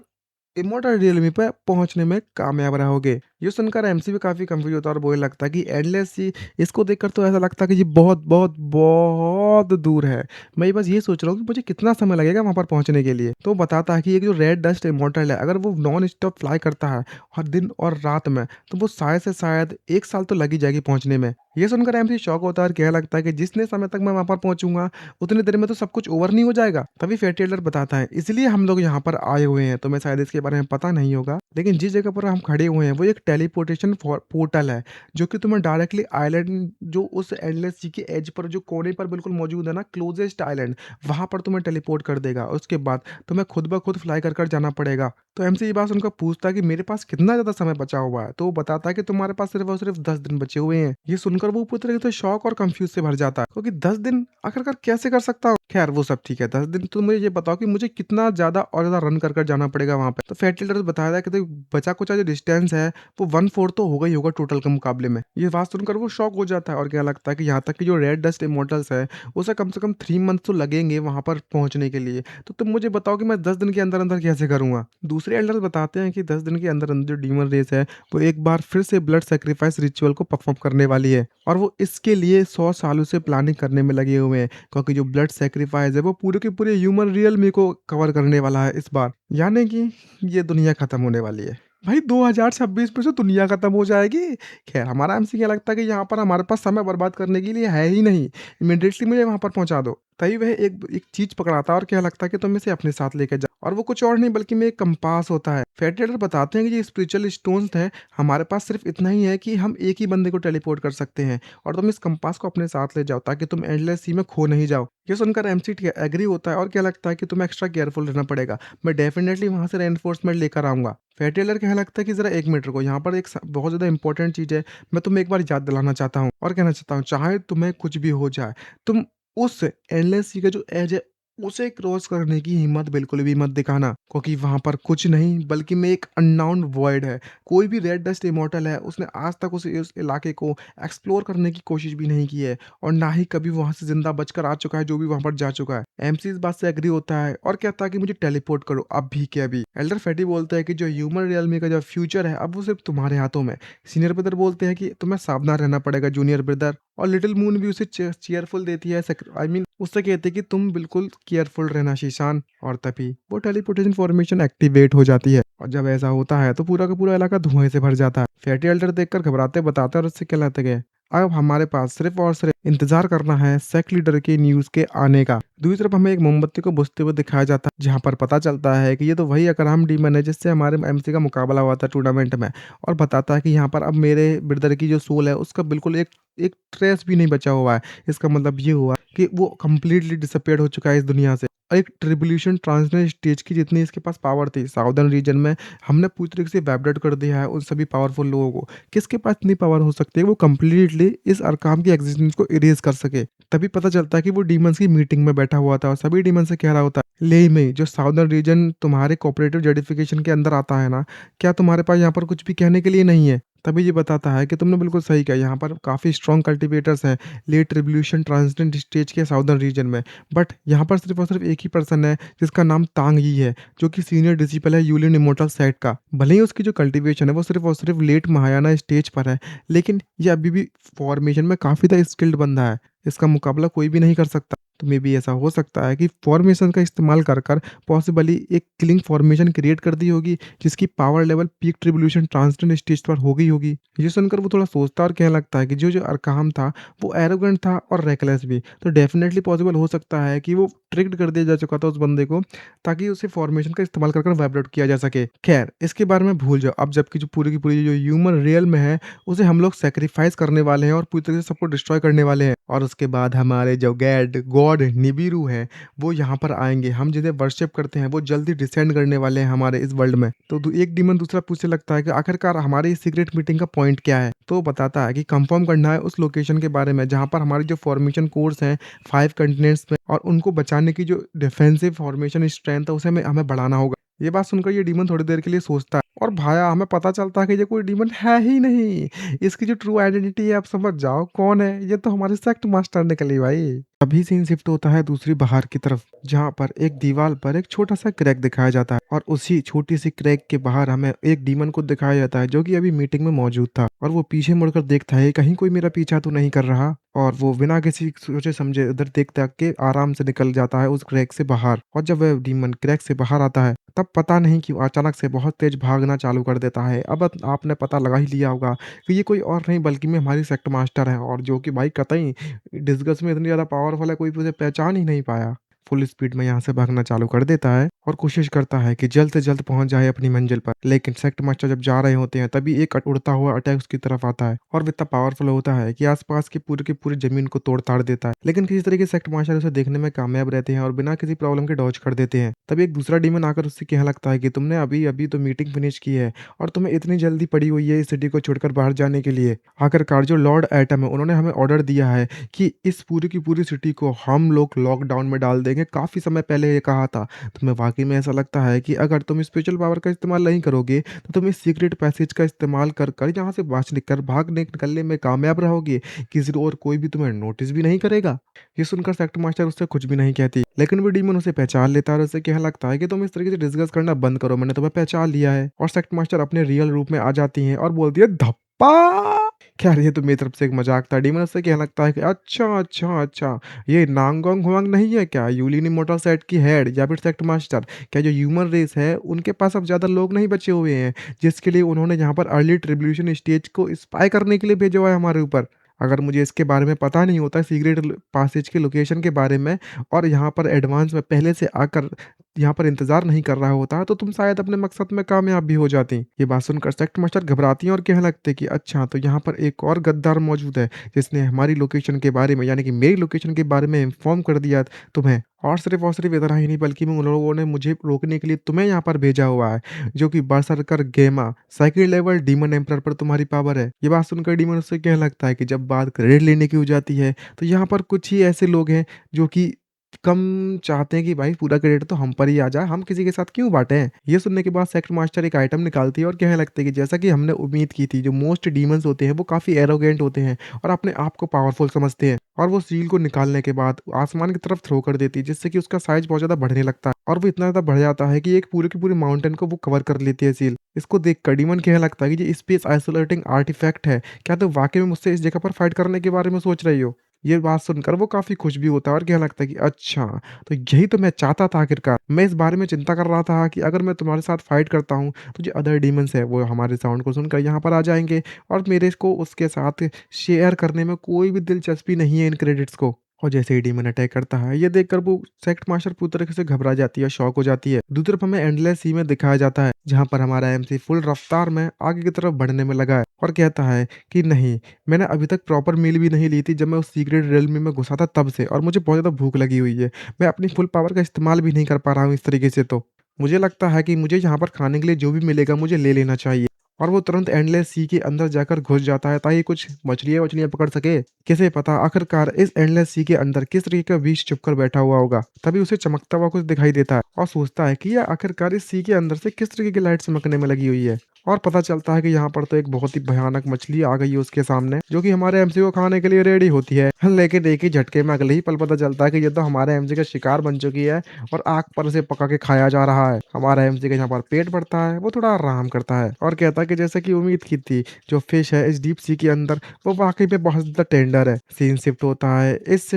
इमॉर्टल रियलमी पे पहुंचने में कामयाब रहोगे। ये सुनकर एमसी भी काफ़ी कंफ्यूज होता है और बोलने लगता है कि एंडलेस सी, इसको देखकर तो ऐसा लगता है कि ये बहुत बहुत बहुत दूर है। मैं ये बस ये सोच रहा हूँ कि मुझे कितना समय लगेगा वहाँ पर पहुँचने के लिए। तो वो बताता है कि ये जो रेड डस्ट इमॉर्टल है, अगर वो नॉन स्टॉप फ्लाई करता है हर दिन और रात में, तो वो शायद से शायद 1 साल तो लग ही जाएगी पहुँचने में। ये सुनकर एमसी शॉक होता है और कहने लगता है कि जितने समय तक मैं वहाँ पर पहुँचूँगा, उतनी देर में तो सब कुछ ओवर नहीं हो जाएगा? तभी फैटी एल्डर बताता है, इसलिए हम लोग यहाँ पर आए हुए हैं। तुम्हें शायद इसके बारे में पता नहीं होगा, लेकिन जिस जगह पर हम खड़े हुए हैं, वो एक टेलीपोर्टेशन पोर्टल है, जो कि तुम्हें डायरेक्टली आइलैंड, जो उस एंडलेस सी के एज पर जो कोने पर बिल्कुल मौजूद है ना, क्लोजेस्ट आइलैंड, वहाँ पर तुम्हें टेलीपोर्ट कर देगा। उसके बाद तुम्हें खुद ब खुद फ्लाई कर जाना पड़ेगा। तो एमसी ये बात सुनकर पूछता है कि मेरे पास कितना ज़्यादा समय बचा हुआ है? तो वो बताता है कि तुम्हारे पास सिर्फ और सिर्फ 10 दिन बचे हुए हैं। ये सुनकर वो पूरी तरीके से शॉक और कंफ्यूज से भर जाता है, क्योंकि 10 दिन आखिरकार कैसे कर सकता हूँ? खैर वो सब ठीक है, 10 दिन तो मुझे ये बताओ कि मुझे कितना ज़्यादा और ज़्यादा रन कर जाना पड़ेगा वहाँ पे? तो फैटी एल्डर बताया था कि देखो, बचा-कुचा जो डिस्टेंस है, वो 1/4 तो होगा ही होगा टोटल के मुकाबले में। ये बात सुनकर वो शॉक हो जाता है और कहने लगता है कि यहाँ तक कि जो रेड डस्ट इमॉर्टल्स है, उसे कम से कम 3 मंथ तो लगेंगे वहाँ पर पहुँचने के लिए। तो तुम मुझे बताओ कि मैं 10 दिन के अंदर-अंदर कैसे करूँगा? दूसरे एल्डर्स बताते हैं कि 10 दिन के अंदर-अंदर जो डीमन रेस है, वो एक बार फिर से ब्लड सैक्रिफाइस रिचुअल को परफॉर्म करने वाली है, और वो इसके लिए 100 सालों से प्लानिंग करने में लगे हुए हैं, क्योंकि जो ब्लड सैक्रिफाइस है, वो पूरे के पूरे ह्यूमन रियल मी को कवर करने वाला है इस बार। यानी कि ये दुनिया खत्म होने वाली है। भाई 2026 में से दुनिया खत्म हो जाएगी? खैर हमारा एमसी क्या लगता है कि यहाँ पर हमारे पास समय बर्बाद करने के लिए है ही नहीं। इमीडिएटली मुझे वहाँ पर पहुँचा दो। तभी वह एक एक चीज़ पकड़ाता है और क्या लगता है कि तुम इसे अपने साथ लेके जाओ, और वो कुछ और नहीं बल्कि में एक कंपास होता है। फैटी एल्डर बताते हैं कि ये स्पिरिचुअल स्टोन्स है, हमारे पास सिर्फ इतना ही है कि हम एक ही बंदे को टेलीपोर्ट कर सकते हैं, और तुम इस कंपास को अपने साथ ले जाओ ताकि तुम एंडलेस सी में खो नहीं जाओ। ये सुनकर एमसी एग्री होता है और क्या लगता है कि तुम्हें एक्स्ट्रा केयरफुल रहना पड़ेगा। मैं डेफिनेटली वहाँ से रेनफोर्समेंट लेकर आऊँगा। फैटी एल्डर कहने लगता है कि ज़रा 1 मिनट रुको, यहाँ पर एक बहुत ज़्यादा इंपॉर्टेंट चीज़ है, मैं तुम्हें एक बार याद दिलाना चाहता हूँ और कहना चाहता हूँ, चाहे तुम्हें कुछ भी हो जाए, तुम उस एंडलेस सी का जो एज है, उसे क्रॉस करने की हिम्मत बिल्कुल भी मत दिखाना, क्योंकि वहाँ पर कुछ नहीं बल्कि में एक अननोन वॉइड है। कोई भी रेड डस्ट इमॉर्टल है, उसने आज तक उस इलाके को एक्सप्लोर करने की कोशिश भी नहीं की है, और ना ही कभी वहाँ से ज़िंदा बचकर आ चुका है जो भी वहाँ पर जा चुका है। एमसी इस बात से एग्री होता है और कहता है कि मुझे टेलीपोर्ट करो अभी के अभी। एल्डर फैटी बोलता है कि जो ह्यूमन रियलमी का जो फ्यूचर है, अब वो सिर्फ तुम्हारे हाथों में है। सीनियर ब्रदर बोलते हैं कि तुम्हें सावधान रहना पड़ेगा जूनियर ब्रदर, और लिटिल मून भी उसे चीयरफुल देती है, आई मीन उससे कहती है कि तुम बिल्कुल केयरफुल रहना शीशान। और तभी वो टेलीपोर्टेशन फॉर्मेशन एक्टिवेट हो जाती है और जब ऐसा होता है तो पूरा का पूरा इलाका धुएं से भर जाता है। फैटी एल्डर देखकर घबराते बताते और उससे कहलाते गए अब हमारे पास सिर्फ और सिर्फ इंतजार करना है सेक लीडर के न्यूज के आने का। दूसरी तरफ हमें एक मोमबत्ती को बुझते हुए दिखाया जाता है जहां पर पता चलता है कि ये तो वही अकराम डीमन है जिससे हमारे एमसी का मुकाबला हुआ था टूर्नामेंट में। और बताता है कि यहाँ पर अब मेरे ब्रदर की जो सोल है उसका बिल्कुल एक एक ट्रेस भी नहीं बचा हुआ है। इसका मतलब ये हुआ कि वो कंप्लीटली डिसअपियर्ड हो चुका है इस दुनिया से। और एक ट्रिब्यूलेशन ट्रांसलेशन स्टेज की जितनी इसके पास पावर थी साउदर्न रीजन में हमने पूरी तरीके से वैपडेट कर दिया है उन सभी पावरफुल लोगों को। किसके पास इतनी पावर हो सकती है वो कंप्लीटली इस अरकाम की एग्जिस्टेंस को इरेज कर सके। तभी पता चलता है कि वो डीमंस की मीटिंग में बैठा हुआ था और सभी डीमन से कह रहा होता है ले में जो साउदर्न रीजन तुम्हारे कोऑपरेटिव जडिफिकेशन के अंदर आता है ना, क्या तुम्हारे पास यहाँ पर कुछ भी कहने के लिए नहीं है। तभी ये बताता है कि तुमने बिल्कुल सही कहा, यहाँ पर काफ़ी स्ट्रॉन्ग कल्टिवेटर्स हैं लेट रिवोल्यूशन ट्रांजिटेंट स्टेज के साउदर्न रीजन में। बट यहाँ पर सिर्फ और सिर्फ एक ही पर्सन है जिसका नाम तांग ही है जो कि सीनियर डिसिपल है यूलियन इमोर्टल सेट का। भले ही उसकी जो कल्टीवेशन है वो सिर्फ और सिर्फ लेट महायाना स्टेज पर है, लेकिन ये अभी भी फॉर्मेशन में काफ़ी ज़्यादा स्किल्ड बंदा है। इसका मुकाबला कोई भी नहीं कर सकता। तो मे भी ऐसा हो सकता है कि फॉर्मेशन का इस्तेमाल कर कर पॉसिबली एक किलिंग फॉर्मेशन क्रिएट कर दी होगी जिसकी power level peak tribulation ट्रांसटेंट stage पर हो गई होगी। ये सुनकर वो थोड़ा सोचता और कहने लगता है कि जो जो अरकाम था वो एरोगेंट था और रेकलेस भी, तो डेफिनेटली पॉसिबल हो सकता है कि वो ट्रिक्ड कर दिया जा चुका था उस बंदे को ताकि उसे फॉर्मेशन का इस्तेमाल कर वाइब्रेट किया जा सके। खैर इसके बारे में भूल जाओ अब, जबकि जो पूरी की पूरी जो ह्यूमन रियल में है उसे हम लोग सेक्रीफाइस करने वाले हैं और पूरी तरीके से सबको डिस्ट्रॉय करने वाले हैं। और उसके बाद हमारे जो गॉड निबिरू हैं वो यहाँ पर आएंगे। हम जिन्हें वर्शिप करते हैं वो जल्दी डिसेंड करने वाले हैं हमारे इस वर्ल्ड में। तो एक डीमन दूसरा पूछने लगता है कि आखिरकार हमारी इस सीक्रेट मीटिंग का पॉइंट क्या है। तो बताता है कि कंफर्म करना है उस लोकेशन के बारे में जहाँ पर हमारी जो फॉर्मेशन कोर्स हैं 5 कंटिनेंट्स में और उनको बचाने की जो डिफेंसिव फॉर्मेशन स्ट्रेंथ है उसे हमें बढ़ाना होगा। ये बात सुनकर ये डीमन थोड़ी देर के लिए सोचता है और भाया हमें पता चलता है कि ये कोई डीमन है ही नहीं। इसकी जो ट्रू आइडेंटिटी है आप समझ जाओ कौन है, ये तो हमारे सेक्ट मास्टर निकली भाई। अभी सीन शिफ्ट होता है दूसरी बाहर की तरफ जहाँ पर एक दीवार पर एक छोटा सा क्रैक दिखाया जाता है और उसी छोटी सी क्रैक के बाहर हमें एक डीमन को दिखाया जाता है जो कि अभी मीटिंग में मौजूद था। और वो पीछे मुड़कर देखता है कहीं कोई मेरा पीछा तो नहीं कर रहा और वो बिना किसी सोचे समझे उधर देख देख के आराम से निकल जाता है उस क्रैक से बाहर। और जब वह डीमन क्रैक से बाहर आता है तब पता नहीं क्यों अचानक से बहुत तेज भागना चालू कर देता है। अब आपने पता लगा ही लिया होगा कि ये कोई और नहीं बल्कि में हमारी सेक्ट मास्टर है और जो कि भाई कतई डिस्गस में इतनी ज़्यादा पावरफुल है कोई उसे पहचान ही नहीं पाया। फुल स्पीड में यहाँ से भागना चालू कर देता है और कोशिश करता है कि जल्द से जल्द पहुंच जाए अपनी मंजिल पर। लेकिन सेक्ट मास्टर जब जा रहे होते हैं तभी एक उड़ता हुआ अटैक उसकी तरफ आता है और वो इतना पावरफुल होता है कि आसपास की पूरी जमीन को तोड़ ताड़ देता है। लेकिन किसी तरीके से सेक्ट मास्टर उसे देखने में कामयाब रहते हैं और बिना किसी प्रॉब्लम के डॉज कर देते हैं। तभी एक दूसरा डीमन आकर उससे कहने लगता है कि तुमने अभी अभी तो मीटिंग फिनिश की है और तुम्हें इतनी जल्दी पड़ी हुई है इस सिटी को छोड़कर बाहर जाने के लिए। आखिरकार जो लॉर्ड एटम है उन्होंने हमें ऑर्डर दिया है कि इस पूरी की पूरी सिटी को हम लोग लॉकडाउन में डाल देंगे। काफ़ी समय पहले ये कहा था। तुम्हें वाकई में ऐसा लगता है कि अगर तुम स्पिरिचुअल पावर का इस्तेमाल नहीं करोगे तो तुम इस सीक्रेट पैसेज का इस्तेमाल कर कर यहाँ से भागने निकलने में कामयाब रहोगे, किसी और कोई भी तुम्हें नोटिस भी नहीं करेगा। ये सुनकर सेक्ट मास्टर उससे कुछ भी नहीं कहती लेकिन वो डीमन उसे पहचान लेता है और उसे कहने लगता है कि तुम इस तरीके से डिस्कस करना बंद करो, मैंने तुम्हें पहचान लिया है। और सेक्ट मास्टर अपने रियल रूप में आ जाती हैं और बोलती है धप्पा। खैर ये तो मेरी तरफ से एक मजाक था। डीमन उससे कहने लगता है कि अच्छा अच्छा अच्छा, ये नांगोंग हुआंग नहीं है क्या यूलिन इमोर्टल सेट की हेड या फिर सेक्ट मास्टर? क्या जो ह्यूमन रेस है उनके पास अब ज़्यादा लोग नहीं बचे हुए हैं जिसके लिए उन्होंने यहाँ पर अर्ली ट्रिब्यूलेशन स्टेज को स्पाई करने के लिए भेजा हुआ है हमारे ऊपर? अगर मुझे इसके बारे में पता नहीं होता सीक्रेट पासेज के लोकेशन के बारे में और यहाँ पर एडवांस में पहले से आकर यहाँ पर इंतजार नहीं कर रहा होता तो तुम शायद अपने मकसद में कामयाब भी हो जाती। ये बात सुनकर सेक्ट मास्टर घबराती हैं और कहने लगते कि अच्छा तो यहाँ पर एक और गद्दार मौजूद है जिसने हमारी लोकेशन के बारे में यानी कि मेरी लोकेशन के बारे में इन्फॉर्म कर दिया तुम्हें। और सिर्फ इतना ही नहीं बल्कि उन लोगों ने मुझे रोकने के लिए तुम्हें यहाँ पर भेजा हुआ है जो कि बरसरकर गेमा सेकंड लेवल डीमन एम्परर पर तुम्हारी पावर है। ये बात सुनकर डीमन उससे कहने लगता है कि जब बात क्रेडिट लेने की हो जाती है तो यहाँ पर कुछ ही ऐसे लोग हैं जो कि कम चाहते हैं कि भाई पूरा क्रेडिट तो हम पर ही आ जाए, हम किसी के साथ क्यों बाँटें? ये सुनने के बाद सेक्ट मास्टर एक आइटम निकालती है और कहने लगती है कि जैसा कि हमने उम्मीद की थी, जो मोस्ट डीमन्स होते हैं वो काफ़ी एरोगेंट होते हैं और अपने आप को पावरफुल समझते हैं और वो सील को निकालने के बाद आसमान की तरफ थ्रो कर देती है, जिससे कि उसका साइज़ बहुत ज़्यादा बढ़ने लगता है और वो इतना ज़्यादा बढ़ जाता है कि एक पूरे की पूरी माउंटेन को वो कवर कर लेती है सील। इसको देखकर डीमन कहने लगता है कि ये स्पेस आइसोलेटिंग आर्टिफैक्ट है। क्या तुम वाक़ई में मुझसे इस जगह पर फाइट करने के बारे में सोच रही हो? ये बात सुनकर वो काफ़ी खुश भी होता है और कहने लगता है कि अच्छा, तो यही तो मैं चाहता था आखिरकार। मैं इस बारे में चिंता कर रहा था कि अगर मैं तुम्हारे साथ फाइट करता हूँ, तो जो अदर डीमन्स हैं वो हमारे साउंड को सुनकर यहाँ पर आ जाएँगे और मेरे को उसके साथ शेयर करने में कोई भी दिलचस्पी नहीं है इन क्रेडिट्स को। और जैसे ही डीमन अटैक करता है, ये देखकर वो सेक्ट मास्टर पूरी तरीके से घबरा जाती है, शॉक हो जाती है। दूसरी तरफ हमें एंडलेस सी में दिखाया जाता है, जहाँ पर हमारा एमसी फुल रफ्तार में आगे की तरफ बढ़ने में लगा है और कहता है कि नहीं, मैंने अभी तक प्रॉपर मील भी नहीं ली थी जब मैं उस सीक्रेट रियल्म में घुसा था तब से, और मुझे बहुत ज़्यादा भूख लगी हुई है। मैं अपनी फुल पावर का इस्तेमाल भी नहीं कर पा रहा हूँ इस तरीके से तो। मुझे लगता है कि मुझे यहाँ पर खाने के लिए जो भी मिलेगा मुझे ले लेना चाहिए। और वो तुरंत एंडलेस सी के अंदर जाकर घुस जाता है ताकि कुछ मछलियाँ-वछलियाँ पकड़ सके। किसे पता आखिरकार इस एंडलेस सी के अंदर किस तरीके का विष छुपकर बैठा हुआ होगा। तभी उसे चमकता हुआ कुछ दिखाई देता है और सोचता है कि यह आखिरकार इस सी के अंदर से किस तरीके की लाइट चमकने में लगी हुई है। और पता चलता है कि यहाँ पर तो एक बहुत ही भयानक मछली आ गई है उसके सामने, जो कि हमारे एमसी को खाने के लिए रेडी होती है। लेकिन एक ही झटके में अगले ही पल पता चलता है कि ये तो हमारे एमसी का शिकार बन चुकी है और आग पर उसे पका के खाया जा रहा है। हमारा एमसी का यहाँ पर पेट भरता है, वो थोड़ा आराम करता है और कहता है कि जैसे कि उम्मीद की थी, जो फिश है इस डीप सी के अंदर वो वाक़ई में बहुत ज़्यादा टेंडर है। सीन शिफ्ट होता है इस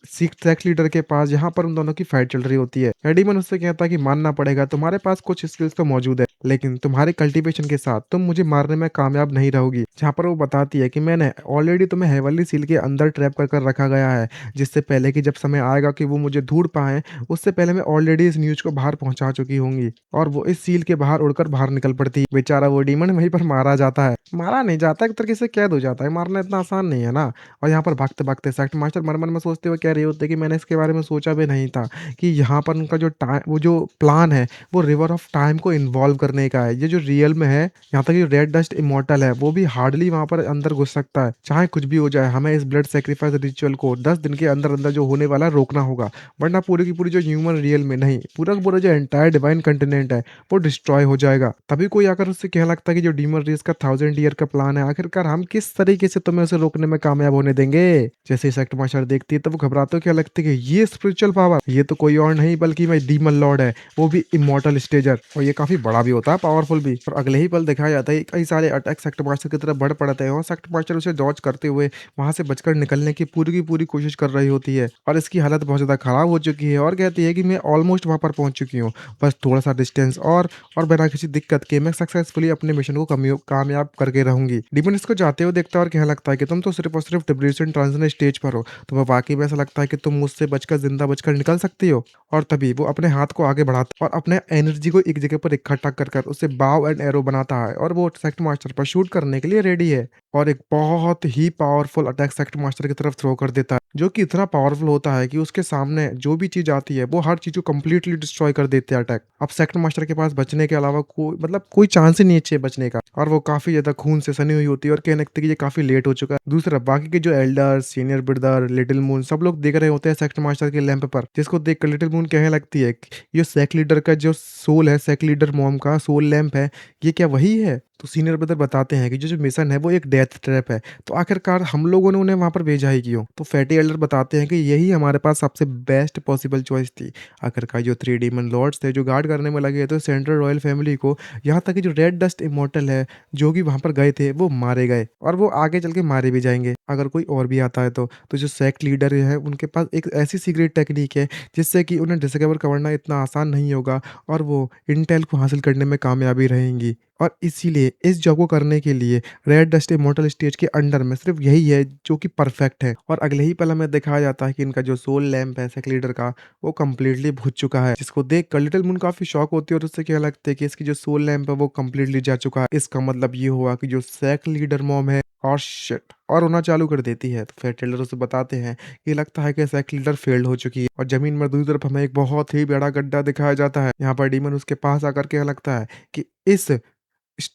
सेक्ट लीडर के पास, जहाँ पर उन दोनों की फाइट चल रही होती है। एडीमन उससे कहता है कि मानना पड़ेगा, तुम्हारे पास कुछ स्किल्स तो मौजूद है, लेकिन तुम्हारे कल्टीवेशन के साथ तुम मुझे मारने में कामयाब नहीं रहोगी। जहाँ पर वो बताती है कि मैंने ऑलरेडी तुम्हें हेवनली सील के अंदर ट्रैप कर रखा गया है, जिससे पहले कि जब समय आएगा कि वो मुझे ढूँढ पाएँ, उससे पहले मैं ऑलरेडी इस न्यूज़ को बाहर पहुँचा चुकी होंगी। और वो इस सील के बाहर उड़कर बाहर निकल पड़ती है। बेचारा वो डीमन वहीं पर मारा जाता है। मारा नहीं जाता, एक तरीके से कैद हो जाता है, मारना इतना आसान नहीं है ना। और यहाँ पर भागते-भागते सेक्ट मास्टर मन-मन में सोचते हुए कह रहे होते हैं कि मैंने इसके बारे में सोचा भी नहीं था कि यहाँ पर उनका जो वो जो प्लान है, वो रिवर ऑफ टाइम को इन्वॉल्व करने का है। ये जो रियल में है, यहाँ तक कि रेड डस्ट इमॉर्टल है, वो भी हार्डली वहाँ पर अंदर घुस सकता है। चाहे कुछ भी हो जाए, हमें इस ब्लड सैक्रिफाइस रिचुअल को 10 दिन के अंदर-अंदर जो होने वाला है रोकना होगा। वरना पूरी की पूरी जो ह्यूमन रियल में नहीं, पूरा का पूरा जो एंटायर डिवाइन कंटिनेंट है, वो डिस्ट्रॉय हो जाएगा। तभी कोई आकर उससे कहने लगता है कि जो डीमन रेस का 1000 ईयर का प्लान है, आखिरकार हम किस तरीके से तुम्हें उसे रोकने में कामयाब होने देंगे? जैसे ही सेक्ट मास्टर देखती है, तो वो घबराते हुए क्या लगती है कि ये स्पिरिचुअल पावर, ये तो कोई और नहीं बल्कि मैं डीमन लॉर्ड है, वो भी इमॉर्टल स्टेजर, और ये काफ़ी बड़ा भी होता है, पावरफुल भी। और अगले ही पल दिखाया जाता है कई सारे अटैक सेक्ट मास्टर की तरफ बढ़ पड़ते हैं और सेक्ट मास्टर उसे डॉज करते हुए वहाँ से बचकर निकलने की पूरी कोशिश कर रही होती है और इसकी हालत बहुत ज़्यादा खराब हो चुकी है और कहती है कि मैं ऑलमोस्ट वहाँ पर पहुँच चुकी हूँ, बस थोड़ा-सा डिस्टेंस और बिना किसी दिक्कत के मैं सक्सेसफुली अपने मिशन को कामयाब करके रहूँगी। डीमन इसको जाते हुए देखता है और कहने लगता है कि तुम तो सिर्फ़ और सिर्फ़ डिब्रेशन ट्रांजिशन स्टेज पर हो। तुम्हें वाक़ई में ऐसा लगता है कि तुम मुझसे बचकर ज़िंदा बचकर निकल सकती हो? और तभी वो अपने हाथ को आगे बढ़ाता और अपने एनर्जी को एक जगह पर इकट्ठा कर उसे बाव एंड एरो बनाता है और वो सेक्ट मास्टर पर शूट करने के लिए रेडी है और एक बहुत ही पावरफुल अटैक सेक्ट मास्टर की तरफ थ्रो कर देता है, जो कि इतना पावरफुल होता है कि उसके सामने जो भी चीज़ आती है, वो हर चीज़ को कंप्लीटली डिस्ट्रॉय कर देते हैं अटैक। अब सेक्ट मास्टर के पास बचने के अलावा कोई चांस ही नहीं है अच्छे बचने का और वो काफ़ी ज़्यादा खून से सनी हुई होती है और कहने लगती है कि ये काफ़ी लेट हो चुका है। दूसरा बाकी के जो elders, senior brother, little moon सब लोग देख रहे होते हैं सेक्ट मास्टर के लैंप पर, जिसको देखकर लिटिल मून कहने लगती है कि ये सेक्ट लीडर का जो सोल है, सेक्ट लीडर मॉम का सोल लैंप है, ये क्या वही है? तो सीनियर ब्रदर बताते हैं कि जो जो मिशन है वो एक डेथ ट्रैप है, तो आखिरकार हम लोगों ने उन्हें वहाँ पर भेजा ही क्यों? तो फैटी एल्डर बताते हैं कि यही हमारे पास सबसे बेस्ट पॉसिबल चॉइस थी। आखिरकार जो 3 डीमन लॉर्ड्स थे जो गार्ड करने में लगे तो सेंट्रल रॉयल फैमिली को, यहाँ तक कि जो रेड डस्ट इमॉर्टल है, जो भी वहाँ पर गए थे वो मारे गए और वो आगे चल के मारे भी जाएँगे, अगर कोई और भी आता है तो। तो जो सेक्ट लीडर है उनके पास एक ऐसी सीक्रेट टेक्निक है जिससे कि उन्हें डिस्कवर करना इतना आसान नहीं होगा और वो इंटेल को हासिल करने में कामयाबी रहेंगी। और इसीलिए इस जॉब को करने के लिए रेड डस्ट इमॉर्टल स्टेज के अंडर में सिर्फ़ यही है जो कि परफेक्ट है। और अगले ही पल हमें दिखाया जाता है कि इनका जो सोल लैंप है सेक्ट लीडर का, वो कंप्लीटली बुझ चुका है, जिसको देखकर लिटिल मून काफ़ी शॉक होती है और उससे कहने लगती है कि इसकी जो सोल लैंप है वो कंप्लीटली जा चुका है। इसका मतलब ये हुआ कि जो सेक्ट लीडर मॉम है, ओह शिट! और रोना चालू कर देती है। तो फिर टेलर उसे बताते हैं कि लगता है कि सेक्ट लीडर फेल्ड हो चुकी है और ज़मीन में दूसरी तरफ हमें एक बहुत ही बड़ा गड्ढा दिखाया जाता है। यहाँ पर डीमन उसके पास आकर कहने लगता है कि इस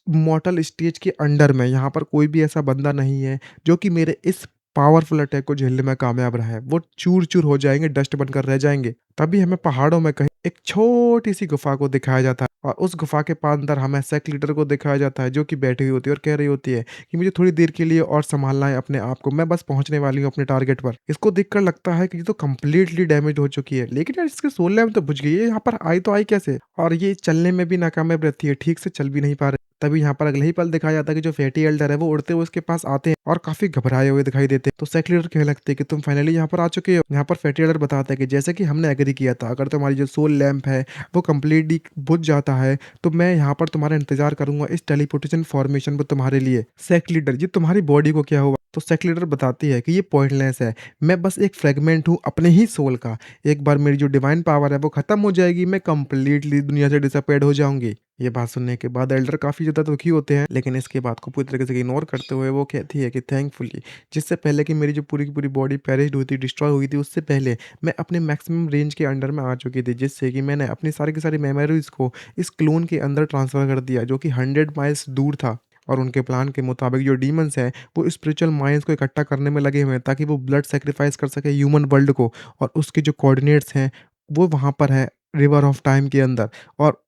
मॉर्टल स्टेज के अंडर में यहाँ पर कोई भी ऐसा बंदा नहीं है जो कि मेरे इस पावरफुल अटैक को झेलने में कामयाब रहा है। वो चूर-चूर हो जाएँगे, डस्ट बनकर रह जाएँगे। तभी हमें पहाड़ों में कहीं एक छोटी-सी गुफ़ा को दिखाया जाता है और उस गुफ़ा के अंदर हमें सेक लीडर को दिखाया जाता है, जो कि बैठी हुई होती है और कह रही होती है कि मुझे थोड़ी देर के लिए और सँभालना है अपने आप को, मैं बस पहुँचने वाली हूँ अपने टारगेट पर। इसको देखकर लगता है कि ये तो कंप्लीटली डैमेज्ड हो चुकी है, लेकिन यार इसके सोल लैम्प तो बुझ गई है, ये यहाँ पर आई तो आई कैसे? और ये चलने में भी नाकामयाब रहती है, ठीक से चल भी नहीं पा रही। तभी यहाँ पर अगले ही पल दिखाया जाता है कि जो फैटी एल्डर है वो उड़ते हुए उसके पास आते हैं और काफ़ी घबराए हुए दिखाई देते हैं। तो सेक लीडर कहने लगते हैं कि तुम फाइनली यहाँ पर आ चुके हो। यहाँ पर फैटी एल्डर बताता है कि जैसे कि हमने एग्री किया था, अगर तुम्हारी जो सोल लैंप है वो कंप्लीटली बुझ जाता है, तो मैं यहाँ पर तुम्हारा इंतज़ार करूँगा इस टेलीपोर्टेशन फॉर्मेशन में तुम्हारे लिए। सेक लीडर, ये तुम्हारी बॉडी को क्या हुआ? तो सेक लीडर बताती है कि ये पॉइंटलेस है। मैं बस एक फ्रेगमेंट हूँ अपने ही सोल का। एक बार मेरी जो डिवाइन पावर है वो खत्म हो जाएगी, मैं कंप्लीटली दुनिया से डिसअपीयर्ड हो जाऊँगी। ये बात सुनने के बाद एल्डर काफ़ी ज़्यादा दुखी होते हैं, लेकिन इसके बात को पूरी तरीके से इग्नोर करते हुए वो कहती है कि थैंकफुली, जिससे पहले कि मेरी जो पूरी की पूरी बॉडी पेरिश्ड हुई थी, डिस्ट्रॉय हुई थी, उससे पहले मैं अपने मैक्सिमम रेंज के अंडर में आ चुकी थी, जिससे कि मैंने अपनी सारी की सारी मेमोरीज़ को इस क्लोन के अंदर ट्रांसफ़र कर दिया, जो कि 100 माइल्स दूर था। और उनके प्लान के मुताबिक जो डीमन्स हैं, वो स्पिरिचुअल माइंड्स को इकट्ठा करने में लगे हुए हैं, ताकि वो ब्लड सैक्रिफाइस कर सके ह्यूमन वर्ल्ड को। और उसके जो कोऑर्डिनेट्स हैं, वो वहाँ पर है रिवर ऑफ टाइम के अंदर। और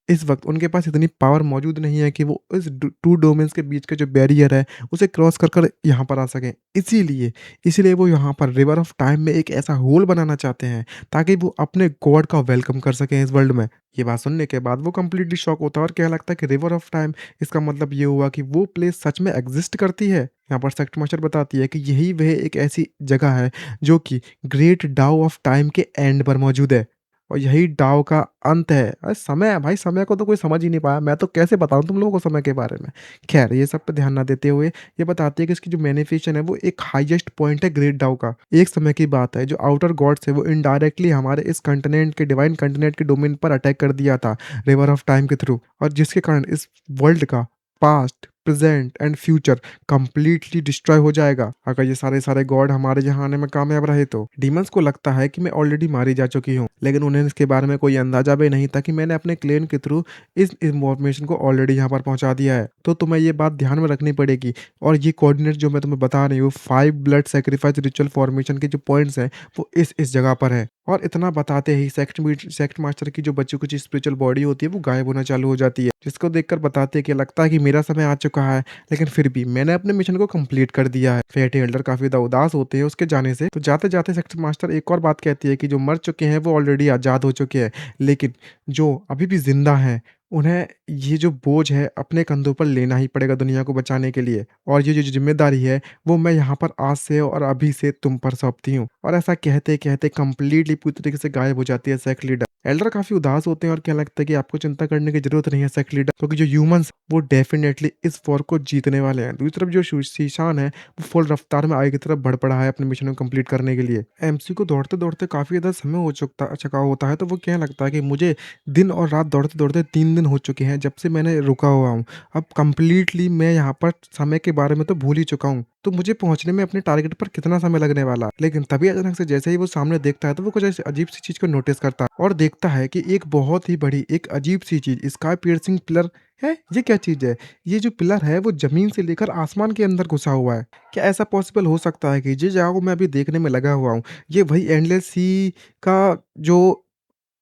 इस वक़्त उनके पास इतनी पावर मौजूद नहीं है कि वो इस ड 2 डोमेन्स के बीच का जो बैरियर है, उसे क्रॉस कर यहाँ पर आ सकें। इसीलिए वो यहाँ पर रिवर ऑफ टाइम में एक ऐसा होल बनाना चाहते हैं, ताकि वो अपने गॉड का वेलकम कर सकें इस वर्ल्ड में। ये बात सुनने के बाद वो कंप्लीटली शॉक होता है और कहने लगता है कि रिवर ऑफ टाइम, इसका मतलब ये हुआ कि वो प्लेस सच में एक्ज़िस्ट करती है। यहाँ पर सेक्ट मास्टर बताती है कि यही वह एक ऐसी जगह है, जो कि ग्रेट डाउ ऑफ टाइम के एंड पर मौजूद है। और यही डाव का अंत है। अरे समय है भाई, समय को तो कोई समझ ही नहीं पाया, मैं तो कैसे बताऊँ तुम लोगों को समय के बारे में। ख़ैर ये सब पे ध्यान ना देते हुए ये बताती है कि इसकी जो मैनिफेस्टेशन है वो एक हाईएस्ट पॉइंट है ग्रेट डाव का। एक समय की बात है, जो आउटर गॉड्स है वो इनडायरेक्टली हमारे इस कॉन्टिनेंट के डिवाइन कॉन्टिनेंट के डोमेन पर अटैक कर दिया था रिवर ऑफ टाइम के थ्रू, और जिसके कारण इस वर्ल्ड का past, present and future completely destroy हो जाएगा, अगर ये सारे गॉड हमारे यहाँ आने में कामयाब रहे तो। डीमंस को लगता है कि मैं ऑलरेडी मारी जा चुकी हूँ, लेकिन उन्हें इसके बारे में कोई अंदाज़ा भी नहीं था कि मैंने अपने क्लेन के थ्रू इस इन्फॉर्मेशन को ऑलरेडी यहाँ पर पहुँचा दिया है। तो तुम्हें ये बात ध्यान में रखनी पड़ेगी, और ये कोऑर्डिनेट्स जो मैं तुम्हें बता रही हूँ, 5 ब्लड सैक्रिफाइस रिचुअल फॉर्मेशन के जो पॉइंट्स हैं, वो इस जगह पर हैं। और इतना बताते ही सेक्ट मास्टर की जो बची-कुची स्पिरिचुअल बॉडी होती है, वो गायब होना चालू हो जाती है। जिसको देखकर बताते हैं कि लगता है कि मेरा समय आ चुका है, लेकिन फिर भी मैंने अपने मिशन को कंप्लीट कर दिया है। फेटी एल्डर काफ़ी ज़्यादा उदास होते हैं उसके जाने से। तो जाते-जाते सेक्ट मास्टर एक और बात कहती है कि जो मर चुके हैं वो ऑलरेडी आज़ाद हो चुके हैं, लेकिन जो अभी भी ज़िंदा हैं, उन्हें ये जो बोझ है अपने कंधों पर लेना ही पड़ेगा दुनिया को बचाने के लिए। और ये जो ज़िम्मेदारी है, वो मैं यहाँ पर आज से और अभी से तुम पर सौंपती हूँ। और ऐसा कहते-कहते कंप्लीटली पूरी तरीके से गायब हो जाती है सेक्ट लीडर। एल्डर काफ़ी उदास होते हैं और कहने लगता है कि आपको चिंता करने की ज़रूरत नहीं है सेक्ट लीडर, क्योंकि जो ह्यूमन्स वो डेफ़िनेटली इस वॉर को जीतने वाले हैं। दूसरी तरफ जो शीशान है, वो फुल रफ़्तार में आगे की तरफ बढ़ पड़ा है अपने मिशन को कंप्लीट करने के लिए। एमसी को दौड़ते-दौड़ते काफ़ी ज़्यादा समय हो चुका होता है, तो वो कहने लगता है कि मुझे दिन और रात दौड़ते-दौड़ते 3 दिन हो चुके हैं जब से मैंने रुका हुआ हूँ। अब कंप्लीटली मैं यहाँ पर समय के बारे में तो भूल ही चुका हूँ। तो मुझे पहुँचने में अपने टारगेट पर कितना समय लगने वाला है। लेकिन तभी अचानक से जैसे ही वो सामने देखता है, तो वो कुछ ऐसी अजीब-सी चीज़ को नोटिस करता है और देखता है कि एक बहुत ही बड़ी एक अजीब-सी चीज़, स्काई पियर्सिंग पिलर है। ये क्या चीज़ है? ये जो पिलर है वो ज़मीन से लेकर आसमान के अंदर घुसा हुआ है। क्या ऐसा पॉसिबल हो सकता है कि जिस जगह को मैं अभी देखने में लगा हुआ हूँ, ये वही एंडलेस सी का जो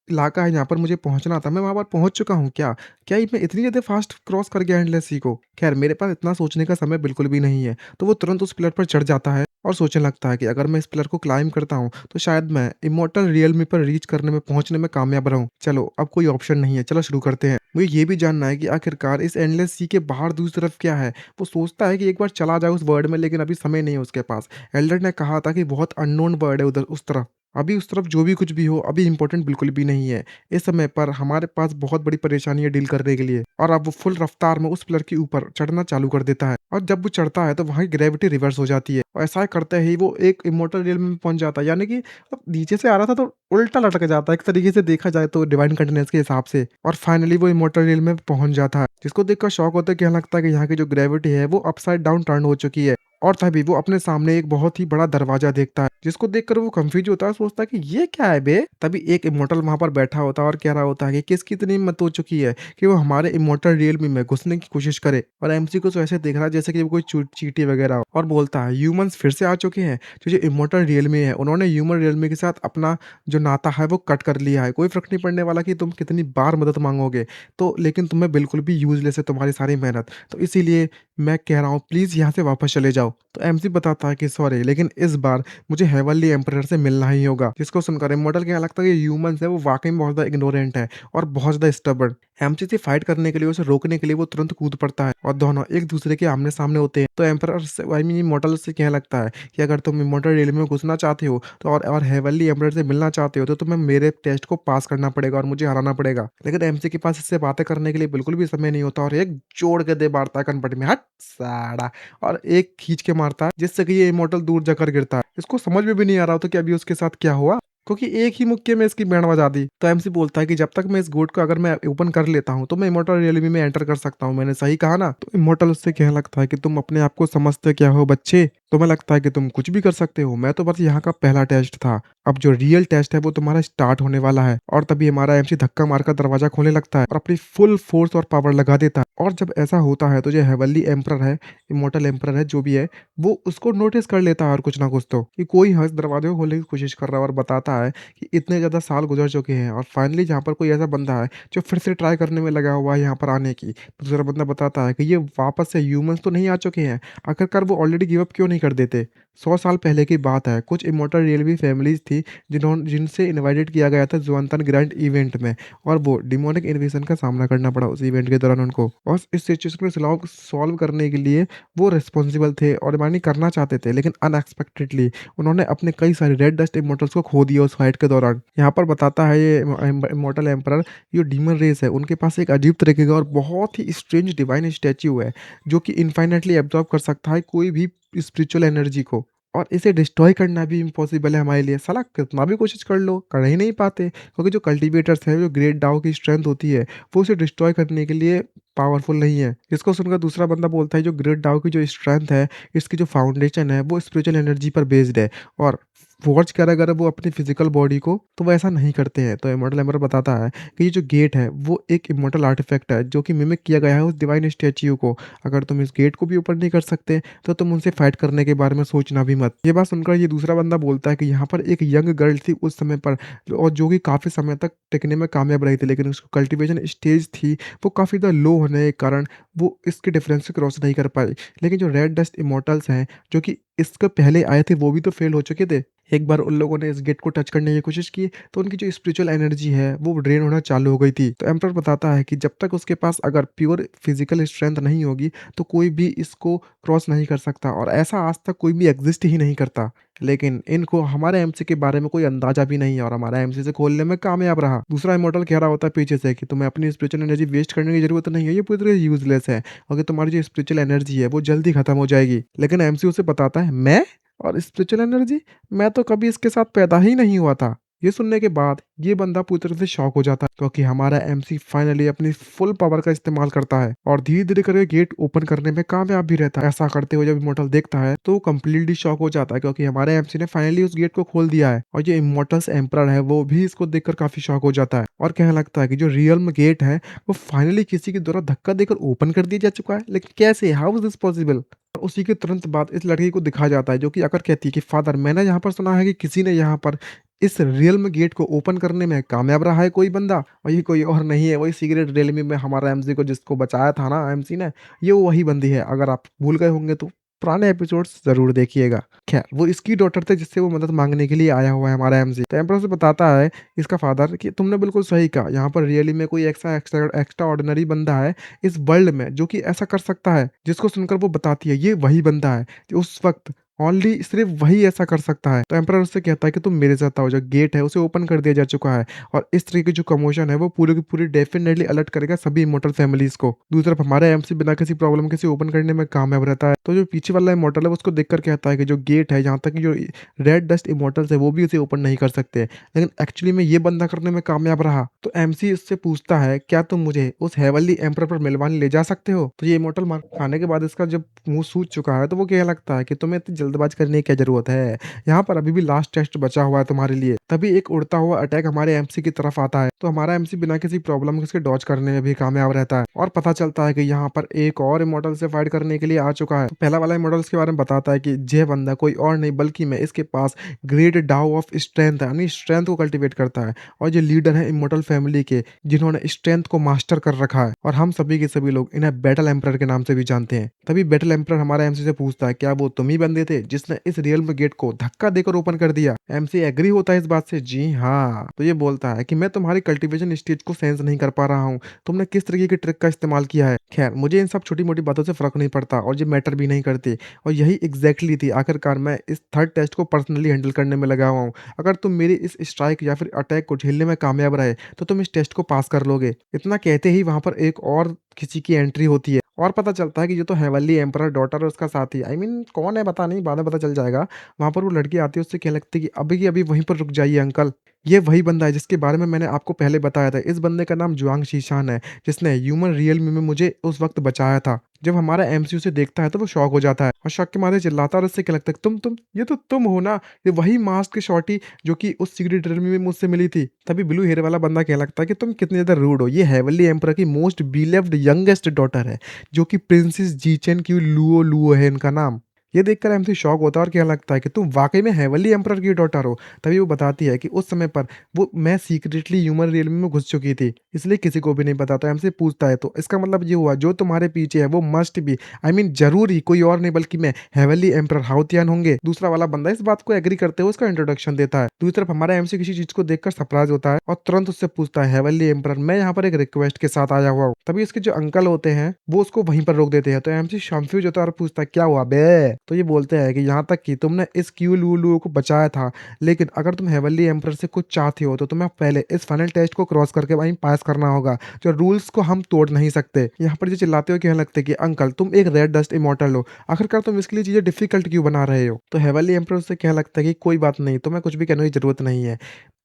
इलाका है जहाँ पर मुझे पहुँचना था, मैं वहाँ पर पहुँच चुका हूँ क्या? क्या ये मैं इतनी ज़्यादा फ़ास्ट क्रॉस कर गया एंडलेस सी को? ख़ैर मेरे पास इतना सोचने का समय बिल्कुल भी नहीं है। तो वो तुरंत उस पिलर पर चढ़ जाता है और सोचने लगता है कि अगर मैं इस पिलर को क्लाइंब करता हूँ, तो शायद मैं इम्मॉर्टल रियल्म पर रीच करने में पहुँचने में कामयाब रहूँ। चलो अब कोई ऑप्शन नहीं है, चलो शुरू करते हैं। मुझे ये भी जानना है कि आखिरकार इस एंडलेस सी के बाहर दूसरी तरफ क्या है? वो सोचता है कि एक बार चला जाए उस वर्ल्ड में, लेकिन अभी समय नहीं है उसके पास। एल्डर ने कहा था कि बहुत अननोन वर्ल्ड है उधर उस तरफ। अभी उस तरफ जो भी कुछ भी हो, अभी इम्पोर्टेंट बिल्कुल भी नहीं है। इस समय पर हमारे पास बहुत बड़ी परेशानी है डील करने के लिए, और अब वो फुल रफ्तार में उस पिलर के ऊपर चढ़ना चालू कर देता है, और जब वो चढ़ता है तो वहाँ की ग्रेविटी रिवर्स हो जाती है, और ऐसा करते ही वो एक इमॉर्टल रियल्म में पहुँच जाता है। यानी कि अब नीचे से आ रहा था तो उल्टा लटक जाता है एक तरीके से देखा जाए तो डिवाइन कंटेंस के हिसाब से, और फाइनली वो इमॉर्टल रियल में पहुंच जाता है, जिसको देखकर शॉक होता है कि यहाँ लगता है कि यहाँ की जो ग्रेविटी है वो अपसाइड डाउन टर्न हो चुकी है। और तभी वो अपने सामने एक बहुत ही बड़ा दरवाजा देखता है, जिसको देखकर वो कंफ्यूज होता है, सोचता है कि ये क्या है बे। तभी एक इमॉर्टल वहां पर बैठा होता है और कह रहा होता है कि किसकी इतनी हिम्मत हो चुकी है कि वो हमारे इमॉर्टल रियल में घुसने की कोशिश करे। और एमसी को तो ऐसे देख रहा है जैसे कि वो कोई चीटी वगैरह हो, और बोलता है ह्यूमंस फिर से आ चुके हैं। जो जो इमॉर्टल रियल में है उन्होंने ह्यूमन रियल में के साथ अपना जो नाता है वो कट कर लिया है। कोई फ़र्क नहीं पड़ने वाला कि तुम कितनी बार मदद माँगोगे, तो लेकिन तुम्हें बिल्कुल भी यूज़लेस है तुम्हारी सारी मेहनत। तो इसीलिए मैं कह रहा हूँ प्लीज़ यहाँ से वापस चले जाओ। तो एमसी बताता है कि सॉरी, लेकिन इस बार मुझे हेवनली एम्परर से मिलना ही होगा। जिसको सुनकर इमॉर्टल को यहाँ लगता है कि ह्यूमन्स है वो वाक़ई में बहुत ज़्यादा इग्नोरेंट है और बहुत ज़्यादा स्टबर्न। एमसी से फाइट करने के लिए, उसे रोकने के लिए वो तुरंत कूद पड़ता है और दोनों एक-दूसरे के आमने-सामने होते हैं। तो एम्परर से आई मीन इमॉर्टल से कहने लगता है कि अगर तुम इमॉर्टल रियल्म में घुसना चाहते हो तो और हेवनली एम्परर से मिलना चाहते हो तो तुम्हें मेरे टेस्ट को पास करना पड़ेगा और मुझे हराना पड़ेगा। लेकिन एमसी के पास इससे बातें करने के लिए बिल्कुल भी समय नहीं होता और एक जोड़ के दे मारता है कनपटी में, हट साड़ा, और एक खींच के मारता है जिससे कि ये इमॉर्टल दूर जाकर गिरता है। इसको समझ में भी नहीं आ रहा होता कि अभी उसके साथ क्या हुआ, क्योंकि एक ही मुक्के में इसकी बैंड बजा दी। तो एमसी बोलता है कि जब तक मैं इस गोट को अगर मैं ओपन कर लेता हूँ तो मैं इमॉर्टल रियलिटी में एंटर कर सकता हूँ। मैंने सही कहा ना? तो इमॉर्टल उससे कहने लगता है कि तुम अपने आप को समझते क्या हो बच्चे? तुम्हें लगता है कि तुम कुछ भी कर सकते हो। मैं तो बस यहाँ का पहला टेस्ट था। अब जो रियल टेस्ट है वो तुम्हारा स्टार्ट होने वाला है। और तभी हमारा एमसी धक्का मारकर दरवाजा खोलने लगता है और अपनी फुल फोर्स और पावर लगा देता है। और जब ऐसा होता है तो जो हेवनली एम्परर है, इमॉर्टल एम्परर है जो भी है, वो उसको नोटिस कर लेता है और कुछ ना कुछ तो, कि कोई इस दरवाजे को खोलने की कोशिश कर रहा है, और बताता है कि इतने ज़्यादा साल गुजर चुके हैं और फाइनली जहाँ पर कोई ऐसा बंदा है जो फिर से ट्राई करने में लगा हुआ है यहाँ पर आने की। तो दूसरा बंदा बताता है कि ये वापस से ह्यूमंस तो नहीं आ चुके हैं, आखिरकार वो ऑलरेडी गिव अप क्यों नहीं कर देते। 100 साल पहले की बात है, कुछ इमॉर्टल रियलवी फैमिलीज थी जिनसे इनवाइटेड किया गया था जुआनतन ग्रैंड इवेंट में, और वो डिमोनिक इन्वेजन का सामना करना पड़ा उस इवेंट के दौरान उनको। और इस सिचुएशन को सॉल्व करने के लिए वो रिस्पॉन्सिबल थे और मानी करना चाहते थे, लेकिन अनएक्सपेक्टेडली उन्होंने अपने कई सारे रेड डस्ट इमॉर्टल्स को खो दिया उस फाइट के दौरान। यहाँ पर बताता है ये इमॉर्टल एम्परर, ये डीमन रेस है, उनके पास एक अजीब तरीके का और बहुत ही स्ट्रेंज डिवाइन स्टैच्यू है, जो कि इनफाइनाइटली एब्जॉर्ब कर सकता है कोई भी स्पिरिचुअल एनर्जी को, और इसे डिस्ट्रॉय करना भी इम्पॉसिबल है हमारे लिए। साला कितना भी कोशिश कर लो, कर ही नहीं पाते, क्योंकि जो कल्टीवेटर्स हैं, जो ग्रेट डाओ की स्ट्रेंथ होती है, वो उसे डिस्ट्रॉय करने के लिए पावरफुल नहीं है। इसको सुनकर दूसरा बंदा बोलता है जो ग्रेट डाओ की जो स्ट्रेंथ है, इसकी जो फाउंडेशन है, वो स्पिरिचुअल एनर्जी पर बेस्ड है, और फ़ोर्ज करे अगर वो अपनी फिजिकल बॉडी को, तो वो ऐसा नहीं करते हैं। तो इमॉर्टल एम्परर बताता है कि ये जो गेट है वो एक इमॉर्टल आर्टिफैक्ट है जो कि मिमिक किया गया है उस डिवाइन स्टैच्यू को। अगर तुम इस गेट को भी ओपन नहीं कर सकते तो तुम उनसे फाइट करने के बारे में सोचना भी मत। ये बात सुनकर ये दूसरा बंदा बोलता है कि यहाँ पर एक यंग गर्ल थी उस समय पर, और जो कि काफ़ी समय तक टिकने में कामयाब रही थी, लेकिन उसको कल्टीवेशन स्टेज थी वो काफ़ी ज़्यादा लो होने के कारण वो इसके डिफरेंस को क्रॉस नहीं कर पाई। लेकिन जो रेड डस्ट इमॉर्टल्स हैं जो कि इसके पहले आए थे वो भी तो फेल हो चुके थे। एक बार उन लोगों ने इस गेट को टच करने की कोशिश की तो उनकी जो स्पिरिचुअल एनर्जी है वो ड्रेन होना चालू हो गई थी। तो एम्परर बताता है कि जब तक उसके पास अगर प्योर फिजिकल स्ट्रेंथ नहीं होगी तो कोई भी इसको क्रॉस नहीं कर सकता, और ऐसा आज तक कोई भी एग्जिस्ट ही नहीं करता। लेकिन इनको हमारे एमसी के बारे में कोई अंदाजा भी नहीं है और हमारा एमसी से खोलने में कामयाब रहा। दूसरा इमॉर्टल कह रहा होता है पीछे से कि तुम्हें अपनी स्पिरिचुअल एनर्जी वेस्ट करने की जरूरत नहीं है, ये पूरी तरह यूजलेस है, और कि तुम्हारी जो स्पिरिचुअल एनर्जी है वो जल्दी खत्म हो जाएगी। लेकिन एमसी उसे बताता है मैं और स्पिरिचुअल एनर्जी, मैं तो कभी इसके साथ पैदा ही नहीं हुआ था। ये सुनने के बाद ये बंदा पूरी तरह से शॉक हो जाता है, क्योंकि हमारा एमसी फाइनली अपनी फुल पावर का इस्तेमाल करता है और धीरे-धीरे करके गेट ओपन करने में कामयाब भी रहता है। ऐसा करते हुए जब इमॉर्टल देखता है तो वो कंप्लीटली शॉक हो जाता है, क्योंकि हमारे एमसी ने फाइनली उस गेट को खोल दिया है, और जो इमॉर्टल्स एम्परर है वो भी इसको देखकर काफी शॉक हो जाता है और कहने लगता है कि जो रियल में गेट है वो फाइनली किसी के द्वारा धक्का देकर ओपन कर दिया जा चुका है। लेकिन कैसे, हाउ इज दिस पॉसिबल? उसी के तुरंत बाद इस लड़की को दिखाया जाता है जो कि आकर कहती है कि फादर, मैंने यहाँ पर सुना है कि किसी ने यहाँ पर इस रियल्म गेट को ओपन करने में कामयाब रहा है कोई बंदा, और ये कोई और नहीं है, वही सीक्रेट रियलमी में हमारा एमसी को जिसको बचाया था ना एमसी ने, ये वही बंदी है। अगर आप भूल गए होंगे तो पुराने एपिसोड्स जरूर देखिएगा। खैर, वो इसकी डॉटर थे जिससे वो मदद मांगने के लिए आया हुआ है हमारा एमसी। तो एम्परर से बताता है इसका फादर कि तुमने बिल्कुल सही कहा, यहाँ पर रियली में कोई एक्स्ट्रा एक्स्ट्रा एक्स्ट्रा ऑर्डिनरी बंदा है इस वर्ल्ड में जो कि ऐसा कर सकता है। जिसको सुनकर वो बताती है ये वही बंदा है जो उस वक्त ओनली सिर्फ़ वही ऐसा कर सकता है। तो एम्परर उससे कहता है कि तुम मेरे साथ आओ, जो गेट है उसे ओपन कर दिया जा चुका है और इस तरीके की जो कमोशन है वो पूरी की पूरी डेफ़िनेटली अलर्ट करेगा सभी इमॉर्टल फैमिलीज़ को। दूसरी तरफ हमारा एमसी बिना किसी प्रॉब्लम के इसे ओपन करने में कामयाब रहता है। तो जो पीछे वाला इमॉर्टल है वो उसको देखकर कहता है कि जो गेट है, यहाँ तक कि जो रेड डस्ट इमॉर्टल्स है वो भी उसे ओपन नहीं कर सकते। लेकिन एक्चुअली में ये बंदा करने में कामयाब रहा। तो एमसी उससे पूछता है, क्या तुम मुझे उस हेवनली एम्परर पर मिलवाने ले जा सकते हो? तो ये इमॉर्टल मार खाने के बाद इसका जब मुँह सूज चुका है तो वो कहने लगता है कि तुम्हें इतनी जल्दबाज़ी करने की क्या ज़रूरत है? यहाँ पर अभी भी लास्ट टेस्ट बचा हुआ है तुम्हारे लिए। तभी एक उड़ता हुआ अटैक हमारे एमसी की तरफ आता है। तो हमारा एमसी बिना किसी प्रॉब्लम के उसके डॉज करने में भी कामयाब रहता है और पता चलता है कि यहाँ पर एक और इमॉर्टल से फाइट करने के लिए आ चुका है। तो पहला वाला इमॉर्टल इसके बारे में बताता है कि ये बंदा कोई और नहीं बल्कि मैं, इसके पास ग्रेट डाउ ऑफ स्ट्रेंथ है, यानी स्ट्रेंथ को कल्टीवेट करता है और ये लीडर है इमॉर्टल फैमिली के, जिन्होंने स्ट्रेंथ को मास्टर कर रखा है और हम सभी के सभी लोग इन्हें बैटल एम्परर के नाम से भी जानते हैं। तभी बैटल एम्परर हमारा एमसी से पूछता है, क्या वो तुम ही बंदे थे जिसने इस रियल गेट को धक्का देकर ओपन कर दिया? एमसी एग्री होता है इस बात से, जी हाँ। तो ये बोलता है कि मैं तुम्हारी कल्टीवेशन स्टेज को सेंस नहीं कर पा रहा हूँ, तुमने किस तरीके की ट्रिक का इस्तेमाल किया है। खैर, मुझे इन सब छोटी मोटी बातों से फर्क नहीं पड़ता और ये मैटर भी नहीं करती और यही एग्जैक्टली थी आखिरकार मैं इस थर्ड टेस्ट को पर्सनली हैंडल करने में लगा हुआ हूँ। अगर तुम मेरी इस स्ट्राइक या फिर अटैक को झेलने में कामयाब रहे तो तुम इस टेस्ट को पास कर लोगे। इतना कहते ही वहां पर एक और किसी की एंट्री होती है और पता चलता है कि ये तो हेवनली एम्परर डॉटर और उसका साथी, आई मीन कौन है पता नहीं, बाद में पता चल जाएगा। वहां पर वो लड़की आती है, उससे कहने लगती है कि अभी की अभी वहीं पर रुक जाइए अंकल, ये वही बंदा है जिसके बारे में मैंने आपको पहले बताया था। इस बंदे का नाम जुआंग शीशान है, जिसने ह्यूमन रियल मी में मुझे उस वक्त बचाया था। जब हमारा एमसी उसे देखता है तो वो शॉक हो जाता है और शॉक के मारे चिल्लाता है और उससे क्या लगता है, तुम ये तो तुम हो ना, ये वही मास्क की शॉटी जो कि उस सीक्रेट रियल मी में मुझसे मिली थी। तभी ब्लू हेयर वाला बंदा कहने लगता है कि तुम कितने ज्यादा रूड हो, ये हेवनली एम्परर की मोस्ट बिलीव्ड यंगेस्ट डॉटर है, जो कि प्रिंसेस जीचेन की लुओ लुओ है इनका नाम। ये देखकर एमसी शॉक होता है और कहने लगता है कि तुम वाकई में हेवनली एम्परर की डॉटर हो। तभी वो बताती है कि उस समय पर वो मैं सीक्रेटली ह्यूमन रियल मी में घुस चुकी थी, इसलिए किसी को भी नहीं पता। तो एमसी पूछता है, तो इसका मतलब ये हुआ जो तुम्हारे पीछे है वो मस्ट भी, आई मीन जरूर ही कोई और नहीं बल्कि मैं हेवनली एम्परर हाउतियान होंगे। दूसरा वाला बंदा इस बात को एग्री करते हुए उसका इंट्रोडक्शन देता है। दूसरी तरफ हमारा एमसी किसी चीज को देखकर सरप्राइज होता है और तुरंत उससे पूछता है, हेवनली एम्परर मैं यहाँ पर एक रिक्वेस्ट के साथ आया हुआ हूँ। तभी उसके जो अंकल होते हैं वो उसको वहीं पर रोक देते हैं। तो एमसी कंफ्यूज होता है और पूछता है, क्या हुआ बे? तो ये बोलते हैं कि यहाँ तक कि तुमने इस क्यू लू लू को बचाया था, लेकिन अगर तुम हेवनली एम्परर से कुछ चाहते हो तो तुम्हें पहले इस फाइनल टेस्ट को क्रॉस करके वहीं पास करना होगा, जो रूल्स को हम तोड़ नहीं सकते। यहाँ पर जो चिल्लाते हुए कहने लगते कि अंकल तुम एक रेड डस्ट इमॉर्टल हो, आखिरकार तुम इसके लिए चीजें डिफिकल्ट क्यों बना रहे हो? तो हेवनली एम्परर उससे कहने लगता है कि कोई बात नहीं, तुम्हें कुछ भी कहने की जरूरत नहीं है,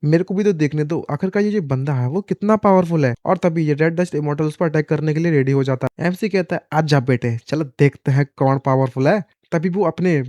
मेरे को भी तो देखने दो, आखिरकार ये जो बंदा है वो कितना पावरफुल है। और तभी ये रेड डस्ट इमॉर्टल उस पर अटैक करने के लिए रेडी हो जाता है। एमसी कहता है, आज जा बेटे, चलो देखते हैं कौन पावरफुल है। तभी वो अपने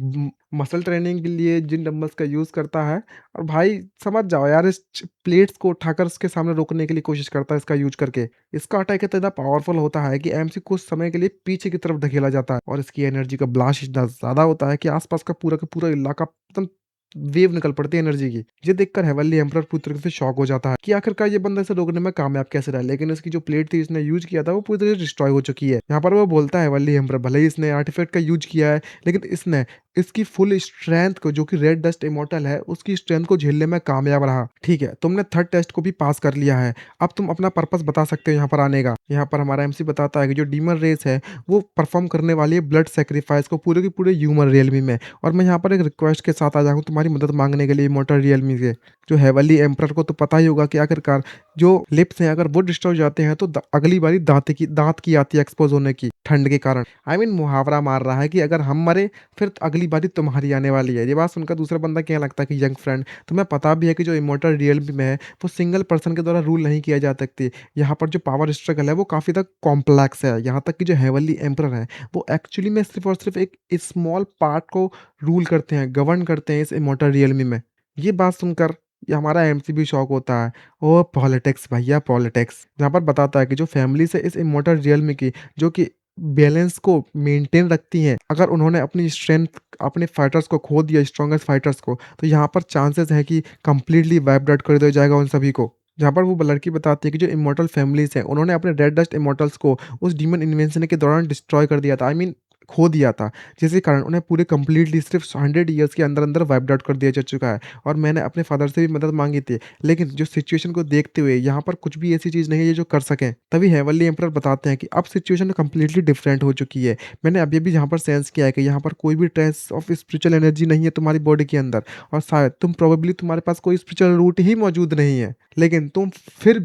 मसल ट्रेनिंग के लिए जिन डंबल्स का यूज करता है और भाई समझ जाओ यार, इस प्लेट्स को उठाकर उसके सामने रोकने के लिए कोशिश करता है इसका यूज करके। इसका अटैक इतना पावरफुल होता है कि एमसी कुछ समय के लिए पीछे की तरफ धकेला जाता है और इसकी एनर्जी का ब्लास्ट इतना ज्यादा होता है कि आसपास का पूरा इलाका एकदम वेव निकल पड़ती है एनर्जी की। ये देखकर हेवनली एम्परर पूरी तरीके से शॉक हो जाता है कि आखिरकार ये बंदा इसे रोकने में कामयाब कैसे रहा, लेकिन इसकी जो प्लेट थी इसने यूज किया था वो पूरी तरह से डिस्ट्रॉय हो चुकी है। यहाँ पर वो बोलता है, हेवनली एम्परर भले ही इसने आर्टिफैक्ट का यूज किया है, लेकिन इसने इसकी फुल स्ट्रेंथ को, जो कि रेड डस्ट इमॉर्टल है, उसकी स्ट्रेंथ को झेलने में कामयाब रहा। ठीक है, तुमने थर्ड टेस्ट को भी पास कर लिया है, अब तुम अपना पर्पस बता सकते हो यहाँ पर आने का। यहाँ पर हमारा एमसी बताता है कि जो डीमन रेस है वो परफॉर्म करने वाली है ब्लड सेक्रीफाइस को पूरे के पूरे ह्यूमन रियलमी में, और मैं यहाँ पर एक रिक्वेस्ट के साथ आया हूँ तुम्हारी मदद मांगने के लिए इमॉर्टल रियलमी से। जो हेवनली एम्परर को तो पता ही होगा कि आखिरकार जो लिप्स हैं अगर वो डिस्ट्रॉय हो जाते हैं तो अगली बारी दांत की आती है एक्सपोज होने की, ठंड के कारण। आई मीन मुहावरा मार रहा है कि अगर हम मरे फिर तो अगली बारी तुम्हारी आने वाली है। ये बात सुनकर दूसरा बंदा कहने लगता है कि यंग फ्रेंड, तुम्हें पता भी है कि जो इमॉर्टल रियलमी में है वो सिंगल पर्सन के द्वारा रूल नहीं किया जा सकती। यहाँ पर जो पावर स्ट्रगल है वो काफी तक कॉम्प्लेक्स है। यहाँ तक कि जो हेवनली एम्परर है वो एक्चुअली में सिर्फ और सिर्फ एक स्मॉल पार्ट को रूल करते हैं, गवर्न करते हैं इस इमॉर्टल रियलमी में। ये बात सुनकर ये हमारा एमसी भी शॉक होता है। ओ पॉलिटिक्स भैया, पॉलिटिक्स। यहाँ पर बताता है कि जो फैमिली से इस इमॉर्टल रियलमी की, जो कि बैलेंस को मेंटेन रखती हैं, अगर उन्होंने अपनी स्ट्रेंथ, अपने फाइटर्स को खो दिया, स्ट्रॉन्गेस्ट फाइटर्स को, तो यहाँ पर चांसेस है कि कंप्लीटली वाइप्ड आउट कर दिया जाएगा उन सभी को। जहाँ पर वो लड़की बताती है कि जो इमॉर्टल फैमिलीज हैं उन्होंने अपने रेड डस्ट इमॉर्टल्स को उस डीमन इन्वेंशन के दौरान डिस्ट्रॉय कर दिया था। आई मीन खो दिया था, जिसके कारण उन्हें पूरे कंप्लीटली सिर्फ़ 100 ईयर्स के अंदर-अंदर वाइप्ड आउट कर दिया जा चुका है। और मैंने अपने फ़ादर से भी मदद माँगी थी, लेकिन जो सिचुएशन को देखते हुए यहाँ पर कुछ भी ऐसी चीज़ नहीं है जो कर सकें। तभी हेवनली एम्परर बताते हैं कि अब सिचुएशन कंप्लीटली डिफरेंट हो चुकी है। मैंने अभी-अभी यहाँ पर सेंस किया है कि यहाँ पर कोई भी ट्रेस ऑफ स्पिरिचुअल एनर्जी नहीं है तुम्हारी बॉडी के अंदर, और शायद तुम्हारे पास कोई स्पिरिचुअल रूट ही मौजूद नहीं है। लेकिन तुम फिर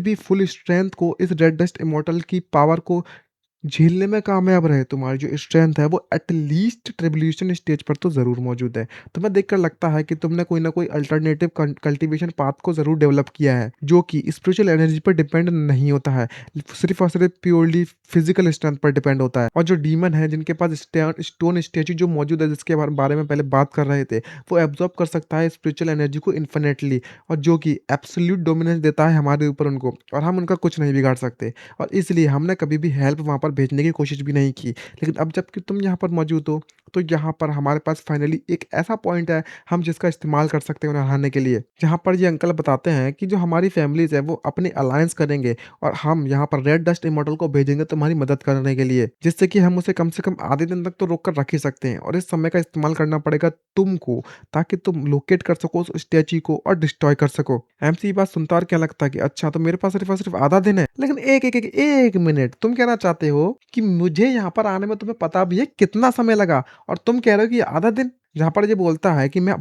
भी फुल स्ट्रेंथ को, इस रेड डस्ट इमॉर्टल की पावर को झेलने में कामयाब रहे। तुम्हारी जो स्ट्रेंथ है वो एट लीस्ट ट्रिब्यूलेशन स्टेज पर तो ज़रूर मौजूद है। तुम्हें देखकर लगता है कि तुमने कोई ना कोई अल्टरनेटिव कल्टीवेशन पाथ को ज़रूर डेवलप किया है, जो कि स्पिरिचुअल एनर्जी पर डिपेंड नहीं होता है, सिर्फ और सिर्फ प्योरली फिजिकल स्ट्रेंथ पर डिपेंड होता है। और जो डीमन है जिनके पास स्टोन स्टेचू जो मौजूद है, जिसके बारे में पहले बात कर रहे थे, वो एब्जॉर्ब कर सकता है स्पिरिचुअल एनर्जी को इन्फिनेटली, और जो कि एब्सोल्यूट डोमिनेंस देता है हमारे ऊपर उनको, और हम उनका कुछ नहीं बिगाड़ सकते। और इसलिए हमने कभी भी हेल्प वहाँ पर भेजने की कोशिश भी नहीं की। लेकिन अब जबकि तुम यहाँ पर मौजूद हो, तो यहाँ पर हमारे पास फाइनली एक ऐसा पॉइंट है, हम जिसका इस्तेमाल कर सकते हैं उन्हें हराने के लिए। जहाँ पर ये अंकल बताते हैं कि जो हमारी फैमिलीज़ है वो अपनी अलायंस करेंगे, और हम यहाँ पर रेड डस्ट इमॉर्टल को भेजेंगे तुम्हारी मदद करने के लिए। जिससे कि हम उसे कम से कम आधे दिन तक तो रोक कर रख ही सकते हैं, और इस समय का इस्तेमाल करना पड़ेगा तुमको, ताकि तुम लोकेट कर सको उस स्टैच्यू को और डिस्ट्रॉय कर सको। एमसी ये बात सुनता और क्या लगता है कि अच्छा, तो मेरे पास सिर्फ़ और सिर्फ़ आधा दिन है। लेकिन एक मिनट, तुम कहना चाहते हो कि मुझे यहाँ पर आने में तुम्हें पता भी है कितना समय लगा, और तुम कह रहे हो कि आधा दिन? जहाँ पर ये बोलता है कि मैं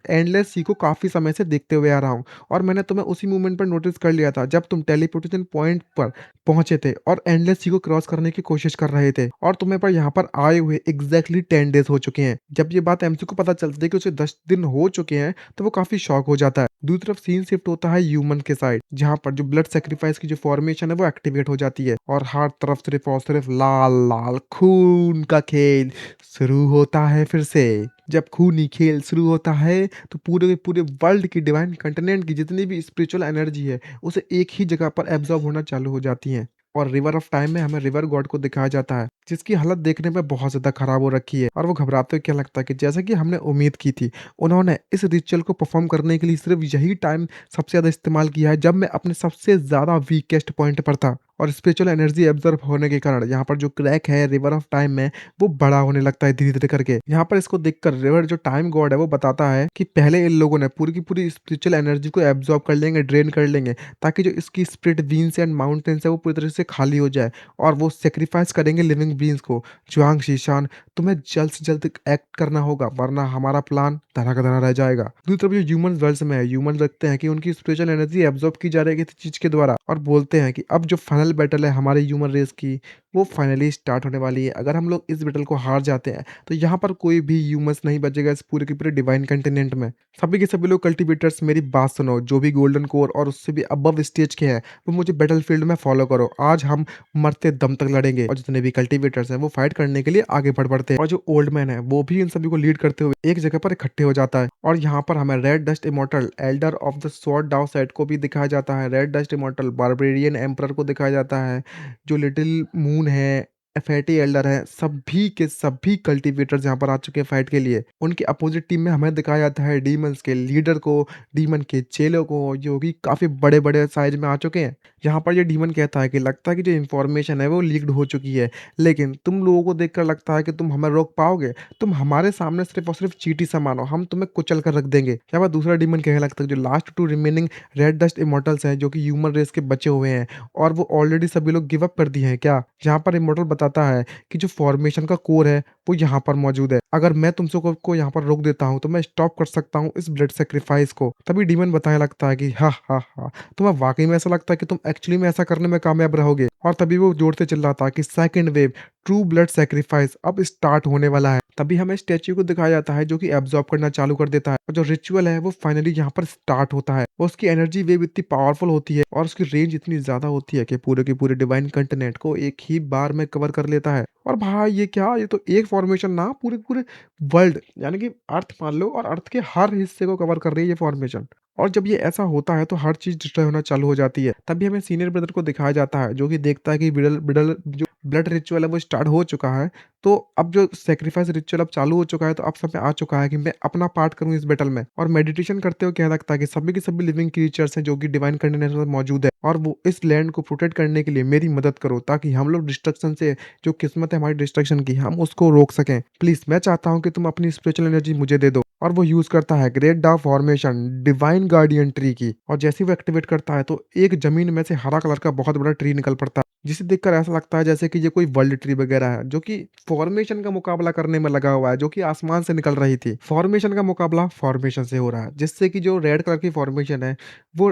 एंडलेस सी को काफ़ी समय से देखते हुए आ रहा हूँ, और मैंने तुम्हें उसी मोमेंट पर नोटिस कर लिया था जब तुम टेलीपोर्टेशन पॉइंट पर पहुँचे थे और एंडलेस सी को क्रॉस करने की कोशिश कर रहे थे, और तुम्हें पर यहाँ पर आए हुए एग्ज़ैक्टली 10 डेज़ हो चुके हैं। जब ये बात एमसी को पता चलती है कि उसे 10 दिन हो चुके हैं, तो वो काफ़ी शॉक हो जाता है। दूसरी तरफ सीन शिफ्ट होता है ह्यूमन के साइड, जहाँ पर जो ब्लड सैक्रिफाइस की जो फॉर्मेशन है वो एक्टिवेट हो जाती है, और हर तरफ सिर्फ और सिर्फ लाल-लाल खून का खेल शुरू होता है फिर से। जब खूनी खेल शुरू होता है, तो पूरे के पूरे वर्ल्ड की डिवाइन कंटिनेंट की जितनी भी स्पिरिचुअल एनर्जी है, उसे एक ही जगह पर एब्ज़ॉर्ब होना चालू हो जाती है। और रिवर ऑफ टाइम में हमें रिवर गॉड को दिखाया जाता है, जिसकी हालत देखने में बहुत ज़्यादा खराब हो रखी है, और वो घबराते हुए क्या लगता है कि जैसा कि हमने उम्मीद की थी, उन्होंने इस रिचुअल को परफ़ॉर्म करने के लिए सिर्फ़ यही टाइम सबसे ज़्यादा इस्तेमाल किया है, जब मैं अपने सबसे ज़्यादा वीकेस्ट पॉइंट पर था। और स्पिरिचुअल एनर्जी एब्ज़ॉर्ब होने के कारण यहाँ पर जो क्रैक है रिवर ऑफ टाइम में, वो बड़ा होने लगता है धीरे-धीरे करके। यहाँ पर इसको देखकर रिवर जो टाइम गॉड है वो बताता है कि पहले इन लोगों ने पूरी की पूरी स्पिरिचुअल एनर्जी को एब्ज़ॉर्ब कर लेंगे, ड्रेन कर लेंगे, ताकि जो इसकी स्पिरिट बीन्स एंड माउंटेन्स है वो पूरी तरह से खाली हो जाए, और वो सैक्रिफाइस करेंगे लिविंग बीइंग्स को। जुआंग शीशान, तुम्हें जल्द से जल्द एक्ट करना होगा, वरना हमारा प्लान धरा का धरा रह जाएगा। दूसरी तरफ जो ह्यूमन्स वर्ल्ड्स में है, ह्यूमन देखते हैं कि उनकी स्पिरिचुअल एनर्जी एब्ज़ॉर्ब की जा रही है किसी चीज़ के द्वारा, और बोलते हैं कि अब जो फाइनल बैटल है हमारे ह्यूमन रेस की, वो फाइनली स्टार्ट होने वाली है। अगर हम लोग इस बैटल को हार जाते हैं, तो यहाँ पर कोई भी ह्यूमन्स नहीं बचेगा इस पूरे के पूरे डिवाइन कंटिनेंट में। सभी के सभी लोग कल्टीवेटर्स, मेरी बात सुनो, जो भी गोल्डन कोर और उससे भी अबव स्टेज के हैं, वो मुझे बैटलफील्ड में फॉलो करो। आज हम मरते दम तक लड़ेंगे, और जितने भी कल्टीवेटर्स हैं वो फाइट करने के लिए आगे बढ़ बढ़ते हैं, और जो ओल्ड मैन है वो भी इन सभी को लीड करते हुए एक जगह पर इकट्ठे हो जाता है। और यहाँ पर हमें red dust immortal Elder of the sword डाउ सेट को भी दिखाया जाता है, red dust immortal barbarian emperor को दिखाया जाता है, जो लिटिल मून है, फैटी एल्डर है, सभी के सभी कल्टीवेटर्स यहाँ पर आ चुके हैं फाइट के लिए। उनके अपोजिट टीम में हमें दिखाया जाता है डीमंस के लीडर को, डीमन के चेलों को, जो कि काफ़ी बड़े-बड़े साइज़ में आ चुके हैं। यहाँ पर ये डीमन कहता है कि लगता है कि जो इन्फॉर्मेशन है वो लीक्ड हो चुकी है, लेकिन तुम लोगों को देखकर लगता है कि तुम हमें रोक पाओगे? तुम हमारे सामने सिर्फ़ और सिर्फ़ चींटी सा मानो, हम तुम्हें कुचल कर रख देंगे। यहाँ पर दूसरा डीमन कहने लगता है जो last 2 remaining red dust immortals हैं, जो कि ह्यूमन रेस के बचे हुए हैं, और वो ऑलरेडी सभी लोग गिव अप कर दिए हैं क्या? जहाँ पर इमॉर्टल बताता है कि जो फॉर्मेशन का कोर है वो यहाँ पर मौजूद है। अगर मैं तुम सबको को यहाँ पर रोक देता हूँ, तो मैं स्टॉप कर सकता हूँ इस ब्लड सैक्रिफाइस को। तभी डीमन बताने लगता है कि हा हा हा, तुम्हें वाकई में ऐसा लगता है कि तुम एक्चुअली में ऐसा करने में कामयाब रहोगे? और तभी वो जोर से चिल्लाता है कि second wave true blood sacrifice अब स्टार्ट होने वाला है। तभी हमें स्टैच्यू को दिखाया जाता है, जो कि एब्जॉर्ब करना चालू कर देता है, और जो रिचुअल है वो फाइनली यहाँ पर स्टार्ट होता है। और उसकी एनर्जी वेव इतनी पावरफुल होती है, और उसकी रेंज इतनी ज़्यादा होती है कि पूरे के पूरे डिवाइन कंटिनेंट को एक ही बार में कवर कर लेता है। और भाई ये क्या, ये तो एक फॉर्मेशन ना, पूरे पूरे वर्ल्ड यानी कि अर्थ मान लो, और अर्थ के हर हिस्से को कवर कर रही है ये फॉर्मेशन। और जब ये ऐसा होता है तो हर चीज़ डिस्ट्रॉय होना चालू हो जाती है। तभी हमें सीनियर ब्रदर को दिखाया जाता है, जो कि देखता है कि ब्लड रिचुअल है वो स्टार्ट हो चुका है। तो अब जो सैक्रिफाइस रिचुअल अब चालू हो चुका है, तो अब समय आ चुका है कि मैं अपना पार्ट करूँ इस बैटल में। और मेडिटेशन करते हुए क्या लगता है कि सभी के सभी लिविंग क्रीचर्स हैं जो कि डिवाइन कंटेंट में मौजूद है, और वो इस लैंड को प्रोटेक्ट करने के लिए मेरी मदद करो, ताकि हम लोग डिस्ट्रक्शन से, जो किस्मत है हमारी डिस्ट्रक्शन की, हम उसको रोक सकें। प्लीज़ मैं चाहता हूँ कि तुम अपनी स्पिरिचुअल एनर्जी मुझे दे दो। और वो यूज़ करता है great dark formation divine guardian tree की, और जैसे ही वो एक्टिवेट करता है तो एक ज़मीन में से हरा कलर का बहुत बड़ा ट्री निकल पड़ता है, जिसे देखकर ऐसा लगता है जैसे कि ये कोई वर्ल्ड ट्री वगैरह है, जो कि फॉर्मेशन का मुकाबला करने में लगा हुआ है, जो कि आसमान से निकल रही थी। फॉर्मेशन का मुकाबला फॉर्मेशन से हो रहा है, जिससे कि जो रेड कलर की फॉर्मेशन है, वो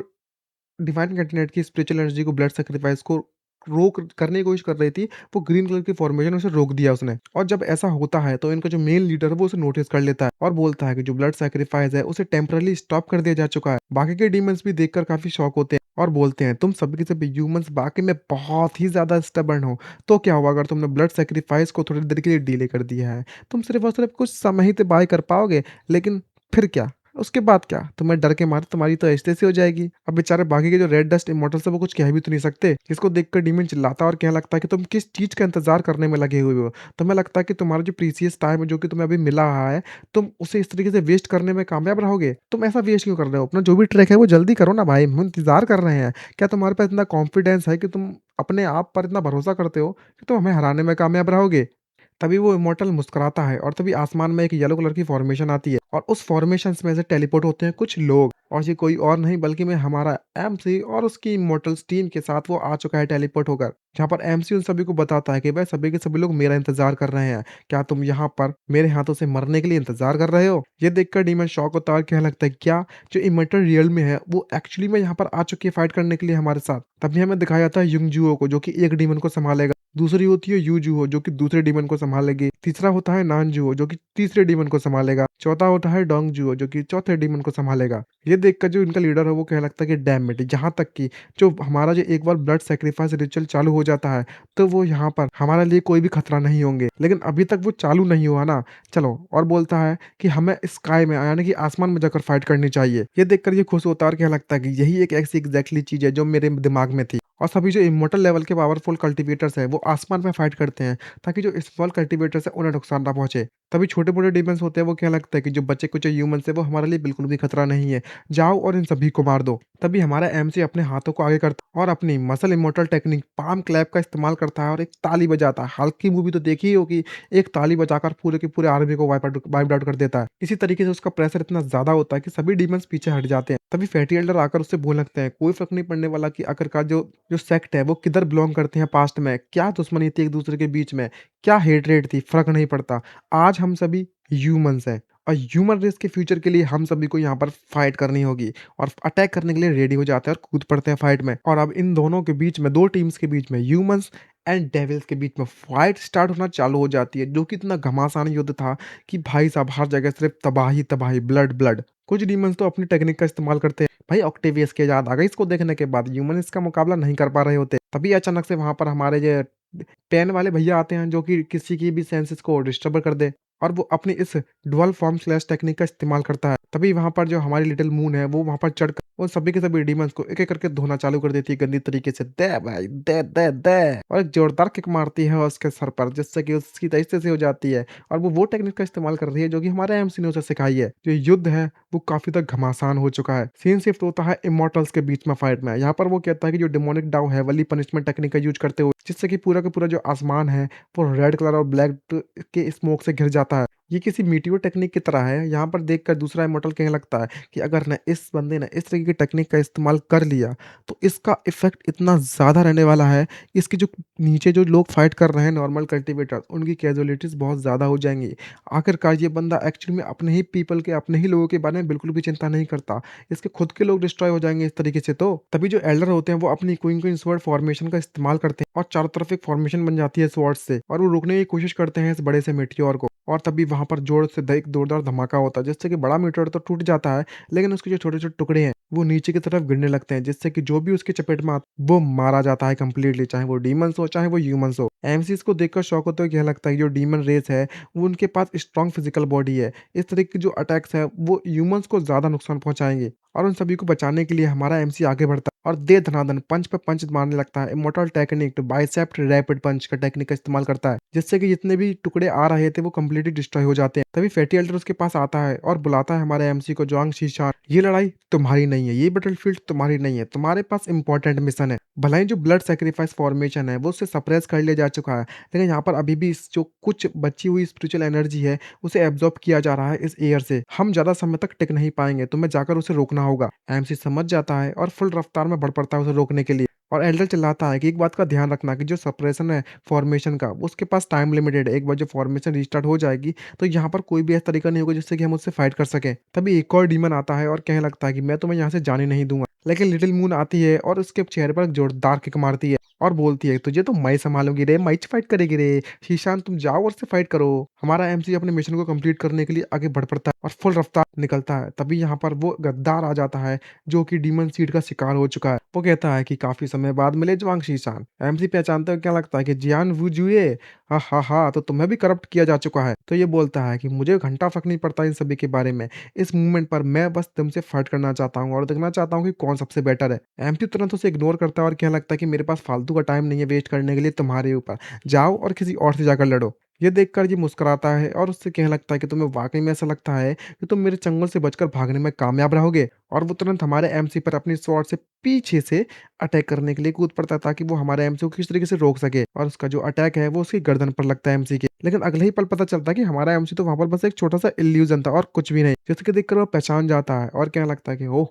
डिवाइन कैंडिडेट की स्पिरिचुअल एनर्जी को, ब्लड सैक्रिफाइस को रोक करने की कोशिश कर रही थी, वो ग्रीन कलर की फॉर्मेशन उसे रोक दिया उसने। और जब ऐसा होता है तो इनका जो मेन लीडर है वो उसे नोटिस कर लेता है और बोलता है कि जो ब्लड सैक्रिफाइस है उसे टेम्पररी स्टॉप कर दिया जा चुका है। बाकी के डीमंस भी देखकर काफी शॉक होते हैं और बोलते हैं, तुम सभी के सभी ह्यूमंस बाकी में बहुत ही ज्यादा स्टबर्न हो, तो क्या हुआ अगर तुमने ब्लड सैक्रिफाइस को थोड़ी देर के लिए डिले कर दिया है? तुम सिर्फ और सिर्फ कुछ समय ही तो बाय कर पाओगे, लेकिन फिर क्या? उसके बाद क्या? तुम्हें डर के मारे तुम्हारी तो ऐसे-तैसे हो जाएगी। अब बेचारे बाकी के जो रेड डस्ट इमॉर्टल्स हैं वो कुछ कह भी तो नहीं सकते। इसको देखकर डीमन चिल्लाता है और कहने लगता है कि तुम किस चीज़ का इंतज़ार करने में लगे हुए हो? तुम्हें लगता है कि तुम्हारा जो प्रीशियस टाइम है जो कि तुम्हें अभी मिला रहा है, तुम उसे इस तरीके से वेस्ट करने में कामयाब रहोगे? तुम ऐसा वेस्ट क्यों कर रहे हो? अपना जो भी ट्रैक है वो जल्दी करो ना भाई, हम इंतज़ार कर रहे हैं। क्या तुम्हारे पास इतना कॉन्फिडेंस है कि तुम अपने आप पर इतना भरोसा करते हो कि तुम हमें हराने में कामयाब रहोगे? तभी वो इमॉर्टल मुस्कुराता है और तभी आसमान में एक येलो कलर की फॉर्मेशन आती है और उस फॉर्मेशंस में से टेलीपोर्ट होते हैं कुछ लोग, और ये कोई और नहीं बल्कि मैं हमारा एमसी और उसकी इमॉर्टल्स टीम के साथ वो आ चुका है टेलीपोर्ट होकर। जहाँ पर एमसी उन सभी को बताता है कि भाई सभी के सभी लोग मेरा इंतजार कर रहे हैं। क्या तुम यहाँ पर मेरे हाथों से मरने के लिए इंतजार कर रहे हो? ये देखकर डीमन शॉक होता है और कहने लगता है, क्या जो इमॉर्टल रियल में है वो एक्चुअली में यहाँ पर आ चुकी है फाइट करने के लिए हमारे साथ? तभी हमें दिखाया जाता है युंगजुओ को, जो कि एक डीमन को संभालेगा। दूसरी होती है यूजुओ जो कि दूसरे डीमन को सँभालेगी। तीसरा होता है नानजुओ जो कि तीसरे डीमन को सँभालेगा। चौथा होता है डोंगजुओ जो कि चौथे डीमन को सँभालेगा। ये देखकर जो इनका लीडर है वो कहने लगता है कि डैम इट! यहाँ तक कि जो हमारा जो एक बार ब्लड सैक्रिफाइस रिचुअल चालू हो जाता है, तो वो यहाँ पर हमारे लिए कोई भी खतरा नहीं होंगे। लेकिन अभी तक वो चालू नहीं हुआ ना, चलो। और बोलता है कि हमें स्काई में यानी कि आसमान में जाकर फाइट करनी चाहिए। ये देखकर ये खुश होता है और कहने लगता है कि यही एक ऐसी एग्ज़ैक्टली चीज़ है जो मेरे दिमाग में थी। और सभी जो इम्मॉर्टल लेवल के पावरफुल कल्टीवेटर्स हैं, वो आसमान में फाइट करते हैं, ताकि जो स्मॉल कल्टीवेटर्स हैं, उन्हें नुकसान ना पहुँचे। तभी छोटे-मोटे डिमन्स होते हैं, वो क्या लगता है कि जो बचे-कुचे ह्यूमन्स हैं, वो हमारे लिए बिल्कुल भी खतरा नहीं है। जाओ और इन सभी को मार दो। तभी हमारा एमसी अपने हाथों को आगे करता है और अपनी muscle immortal technique palm clap का इस्तेमाल करता है और एक ताली बजाता है। हल्क की मूवी तो देखी ही होगी, एक ताली बजाकर पूरे के पूरे आर्मी को वाइप आउट कर देता है। इसी तरीके से उसका प्रेशर इतना ज़्यादा होता है कि सभी डिमन्स पीछे हट जाते हैं। तभी फैटी एल्डर आकर उससे बोलने लगते हैं, कोई फ़र्क नहीं पड़ने वाला कि आखिरकार जो जो सेक्ट है वो किधर बिलॉन्ग करते हैं पास्ट में, क्या दुश्मनी थी एक-दूसरे के बीच में, क्या हेट्रेड थी, फ़र्क नहीं पड़ता। आज हम सभी ह्यूमन्स हैं और ह्यूमन रेस के फ्यूचर के लिए हम सभी को यहाँ पर फाइट करनी होगी, और अटैक करने के लिए रेडी हो जाते हैं और कूद पड़ते हैं फाइट में। और अब इन दोनों के बीच में, 2 टीम्स के बीच में, ह्यूमन्स एंड डेविल्स के बीच में फाइट स्टार्ट होना चालू हो जाती है, जो कि इतना घमासान युद्ध था कि भाई साहब हर जगह सिर्फ तबाही, तबाही, ब्लड, ब्लड। कुछ डीमन्स तो अपनी टेक्निक का इस्तेमाल करते हैं। भाई ऑक्टेवियस की याद आ गई इसको देखने के बाद, ह्यूमन इसका मुकाबला नहीं कर पा रहे होते। तभी अचानक से वहाँ पर हमारे जो पेन वाले भैया आते हैं, जो कि किसी की भी सेंसेस को डिस्टर्ब कर दे, और वो अपनी इस डुअल फॉर्म स्लैश टेक्निक का इस्तेमाल करता है। तभी वहाँ पर जो हमारी लिटिल मून है वो वहाँ पर चढ़कर उन सभी के सभी डीमंस को एक-एक करके धोना चालू कर देती है गंदी तरीके से। दे भाई दे, दे, दे! और एक जोरदार किक मारती है उसके सर पर, जिससे कि उसकी तैसे-तैसे हो जाती है, और वो टेक्निक का इस्तेमाल कर रही है जो कि हमारे एमसी ने उसे सिखाई है। जो युद्ध है वो काफ़ी तक घमासान हो चुका है। सीन शिफ्ट होता है इमॉर्टल्स के बीच में फाइट में। यहाँ पर वो कहता है कि जो डेमोनिक डाउ हेवनली पनिशमेंट टेक्निक का यूज़ करते हुए, जिससे कि पूरा का पूरा जो आसमान है वो रेड कलर और ब्लैक के स्मोक से घिर जाता है। ये किसी मीटियोर टेक्निक की तरह है। यहाँ पर देखकर दूसरा इमॉर्टल कहने लगता है कि अगर न इस बंदे ने इस तरीके की टेक्निक का इस्तेमाल कर लिया, तो इसका इफ़ेक्ट इतना ज़्यादा रहने वाला है, इसके जो नीचे जो लोग फाइट कर रहे हैं नॉर्मल कल्टीवेटर, उनकी कैज़ुअलिटीज़ बहुत ज़्यादा हो जाएँगी। आखिरकार ये बंदा एक्चुअली में अपने ही पीपल के, अपने ही लोगों के बारे में बिल्कुल भी चिंता नहीं करता। इसके खुद के लोग डिस्ट्रॉय हो जाएँगे इस तरीके से तो। तभी जो एल्डर होते हैं वो अपनी क्वीन स्वॉर्ड फॉर्मेशन का इस्तेमाल करते हैं और चारों तरफ एक फॉर्मेशन बन जाती है स्वॉर्ड से, और वो रोकने की कोशिश करते हैं इस बड़े से मेटियोर को। और तभी वहाँ पर जोर से एक जोरदार धमाका होता है, जिससे कि बड़ा मीटेओर तो टूट जाता है, लेकिन उसके जो छोटे-छोटे टुकड़े हैं, वो नीचे की तरफ गिरने लगते हैं, जिससे कि जो भी उसकी चपेट में आता है, वो मारा जाता है कंप्लीटली, चाहे वो डीमन्स हो, चाहे वो ह्यूमन्स हो। एमसी इसको देखकर शॉक होते हुए कहने लगता है कि जो डीमन रेस है, वो उनके पास स्ट्रॉन्ग फिजिकल बॉडी है। इस तरह के जो अटैक्स हैं, वो ह्यूमन्स को ज़्यादा नुकसान पहुँचाएँगे। और उन सभी को बचाने के लिए हमारा एमसी आगे बढ़ता है और दे धनाधन पंच पे पंच मारने लगता है। इमॉर्टल टेक्निक बाइसेप्ट रैपिड पंच का टेक्निक का इस्तेमाल करता है, जिससे कि जितने भी टुकड़े आ रहे थे वो कंप्लीटली डिस्ट्रॉय हो जाते हैं। तभी फैटी एल्डर उसके पास आता है और बुलाता है हमारे एमसी को, जुआंग शीशान, ये लड़ाई तुम्हारी नहीं है, ये बैटलफील्ड तुम्हारी नहीं है, तुम्हारे पास इंपॉर्टेंट मिशन है। भले ही जो ब्लड सैक्रिफाइस फॉर्मेशन है वो उससे सप्रेस कर लिया जा चुका है, लेकिन यहाँ पर अभी भी जो कुछ बची हुई स्पिरिचुअल एनर्जी है उसे एब्जॉर्ब किया जा रहा है इस एयर से। हम ज्यादा समय तक टिक नहीं पाएंगे, तुम्हें जाकर उसे रोकना होगा। एमसी समझ जाता है और फुल रफ्तार में बढ़ पड़ता है उसे रोकने के लिए। और एल्डर चिल्लाता है कि एक बात का ध्यान रखना कि जो सप्रेशन है फॉर्मेशन का, वो उसके पास टाइम लिमिटेड है। एक बार जो फॉर्मेशन रिस्टार्ट हो जाएगी तो यहाँ पर कोई भी ऐसा तरीका नहीं होगा जिससे कि हम उससे फाइट कर सकें। तभी एक और डीमन आता है और कहने लगता है कि मैं तुम्हें यहाँ से जाने नहीं दूंगा। लेकिन लिटिल मून आती है और उसके चेहरे पर एक जोरदार किक मारती है और बोलती है, तुझे तो मैं संभालूंगी रे, मैं फाइट करेगी रे। शीशान तुम जाओ और से फाइट करो। हमारा एमसी अपने मिशन को कंप्लीट करने के लिए आगे बढ़ पड़ता है और फुल रफ्तार निकलता है। तभी यहाँ पर वो गद्दार आ जाता है जो कि डीमन सीड का शिकार हो चुका है। वो कहता है कि काफी समय बाद मिले जवांग शीशान। एमसी पहचानते हो क्या लगता है कि जियान वुजुए, हा हा हा, तो तुम्हें भी करप्ट किया जा चुका है। तो ये बोलता है कि मुझे घंटा फर्क नहीं पड़ता इन सभी के बारे में, इस मूवमेंट पर मैं बस तुमसे फाइट करना चाहता हूँ और देखना चाहता हूँ कि कौन सबसे बेटर है। एमपी तुरंत उसे इग्नोर करता है और कहने लगता है कि मेरे पास फालतू का टाइम नहीं है वेस्ट करने के लिए तुम्हारे ऊपर, जाओ और किसी और से जाकर लड़ो। ये देखकर ये मुस्कुराता है और उससे कहने लगता है कि तुम्हें वाकई में ऐसा लगता है कि तुम मेरे चंगुल से बचकर भागने में कामयाब रहोगे। और वो तुरंत हमारे एमसी पर अपनी स्वॉर्ड से पीछे से अटैक करने के लिए कूद पड़ता है ताकि वो हमारे एमसी को किसी तरीके से रोक सके। और उसका जो अटैक है वो उसकी गर्दन पर लगता है एमसी के। लेकिन अगले ही पल पता चलता है कि हमारा एमसी तो वहां पर बस एक छोटा सा इल्यूजन था और कुछ भी नहीं, जिसके देखकर वो पहचान जाता है और कहने लगता है कि हो,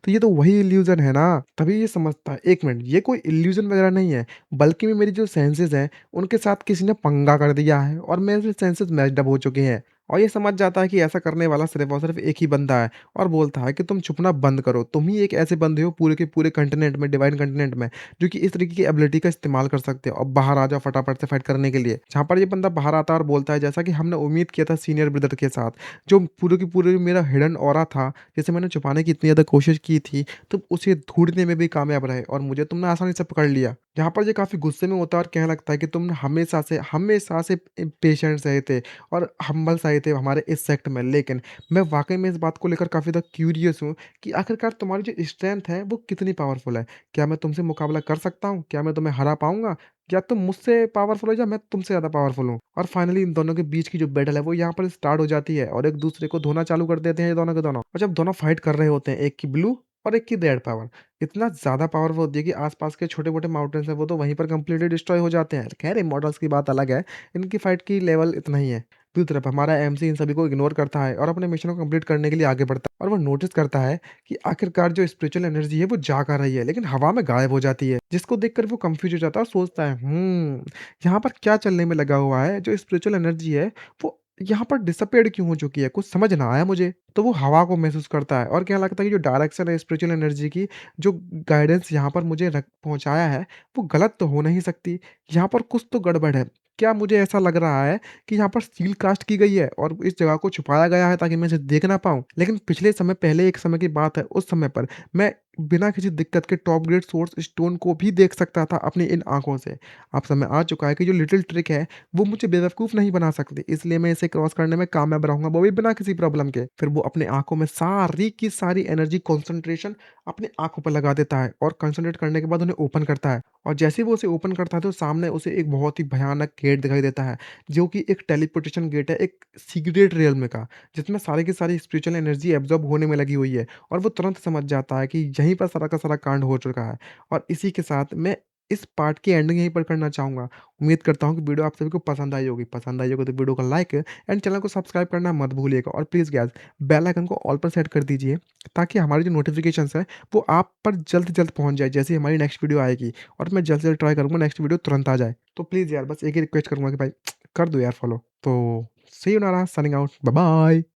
तो ये तो वही इल्यूजन है ना। तभी ये समझता है, एक मिनट, ये कोई इल्यूजन वगैरह नहीं है, बल्कि में मेरी जो सेंसेस हैं उनके साथ किसी ने पंगा कर दिया है और मेरे सेंसेस मैच्ड अप हो चुके हैं। और ये समझ जाता है कि ऐसा करने वाला सिर्फ और सिर्फ एक ही बंदा है और बोलता है कि तुम छुपना बंद करो। तुम ही एक ऐसे बंदे हो पूरे के पूरे कंटिनेंट में, डिवाइन कंटिनेंट में, जो कि इस तरीके की एबिलिटी का इस्तेमाल कर सकते हो। अब बाहर आ जाओ फटाफट से फाइट करने के लिए। जहाँ पर ये बंदा बाहर आता है और बोलता है, जैसा कि हमने उम्मीद किया था सीनियर ब्रदर के साथ, जो पूरे की पूरे मेरा हिडन ऑरा था, जिसे मैंने छुपाने की इतनी ज़्यादा कोशिश की थी, तुम उसे ढूँढने में भी कामयाब रहे और मुझे तुमने आसानी से पकड़ लिया। जहाँ पर ये काफ़ी गुस्से में होता है और कहने लगता है कि तुम हमेशा से पेशेंट रहे थे और हम्बल सही थे हमारे इस सेक्ट में। लेकिन मैं वाक़ई में इस बात को लेकर काफ़ी ज़्यादा क्यूरियस हूँ कि आखिरकार तुम्हारी जो स्ट्रेंथ है वो कितनी पावरफुल है? क्या मैं तुमसे मुकाबला कर सकता हूँ? क्या मैं तुम्हें हरा पाऊँगा? या तुम मुझसे पावरफुल हो या मैं तुमसे ज़्यादा पावरफुल हूँ? और फाइनली इन दोनों के बीच की जो बैटल है वो यहाँ पर स्टार्ट हो जाती है और एक-दूसरे को धोना चालू कर देते हैं ये दोनों के दोनों। और जब दोनों फाइट कर रहे होते हैं, एक की ब्लू और एक की रेड पावर, इतना ज़्यादा पावरफुल होती है कि आस-पास के छोटे-मोटे माउंटेन्स हैं वो तो वहीं पर कंप्लीटली डिस्ट्रॉय हो जाते हैं। खैर इमॉर्टल्स की बात अलग है, इनकी फाइट की लेवल इतना ही है। दूसरी तरफ हमारा एमसी इन सभी को इग्नोर करता है और अपने मिशन को कंप्लीट करने के लिए आगे बढ़ता है और वो नोटिस करता है कि आखिरकार जो स्पिरिचुअल एनर्जी है वो जा कर रही है लेकिन हवा में गायब हो जाती है, जिसको देखकर वो कंफ्यूज हो जाता है और सोचता है, यहाँ पर क्या चलने में लगा हुआ है, जो स्पिरिचुअल एनर्जी है वो यहाँ पर डिसअपियर्ड क्यों हो चुकी है, कुछ समझ ना आया मुझे। तो वो हवा को महसूस करता है और क्या लगता है कि जो डायरेक्शन है स्पिरिचुअल एनर्जी की, जो गाइडेंस यहाँ पर मुझे रख पहुँचाया है, वो गलत तो हो नहीं सकती। यहाँ पर कुछ तो गड़बड़ है। क्या मुझे ऐसा लग रहा है कि यहाँ पर सील कास्ट की गई है और इस जगह को छुपाया गया है ताकि मैं इसे देख ना पाऊँ? लेकिन पिछले समय, पहले एक समय की बात है, उस समय पर मैं बिना किसी दिक्कत के टॉप ग्रेड सोर्स स्टोन को भी देख सकता था अपनी इन आँखों से। अब समय आ चुका है कि जो लिटिल ट्रिक है, वो मुझे बेवकूफ़ नहीं बना सकती, इसलिए मैं इसे क्रॉस करने में कामयाब रहूँगा, वो भी बिना किसी प्रॉब्लम के। फिर वो अपनी आँखों में सारी की सारी एनर्जी कंसंट्रेशन अपनी आँखों पर लगा देता है और कंसंट्रेट करने के बाद उन्हें ओपन करता है। और जैसे ही वो उसे ओपन करता है तो सामने उसे एक बहुत ही भयानक गेट दिखाई देता है, जो कि एक टेलीपोर्टेशन गेट है, एक सीक्रेट रियल्म का, जिसमें सारी की सारी स्पिरिचुअल एनर्जी एब्ज़ॉर्ब होने में लगी हुई है। और वो तुरंत समझ जाता है कि यहीं पर सारा का सारा कांड हो चुका है। और इसी के साथ मैं इस पार्ट की एंडिंग यहीं पर करना चाहूँगा। उम्मीद करता हूँ कि वीडियो आप सभी को पसंद आई होगी। पसंद आई होगी तो वीडियो को लाइक एंड चैनल को सब्सक्राइब करना मत भूलिएगा और प्लीज़ गाइस बेल आइकन को ऑल पर सेट कर दीजिए, ताकि हमारी जो नोटिफ़िकेशंस है वो आप पर जल्द से जल्द पहुँच जाए जैसे ही हमारी नेक्स्ट वीडियो आएगी। और मैं जल्द से जल्द ट्राई करूँगा नेक्स्ट वीडियो तुरंत आ जाए। तो प्लीज़ यार बस एक ही रिक्वेस्ट करूँगा कि भाई कर दो यार फॉलो। तो सी यू नारा साइनिंग आउट। Bye bye.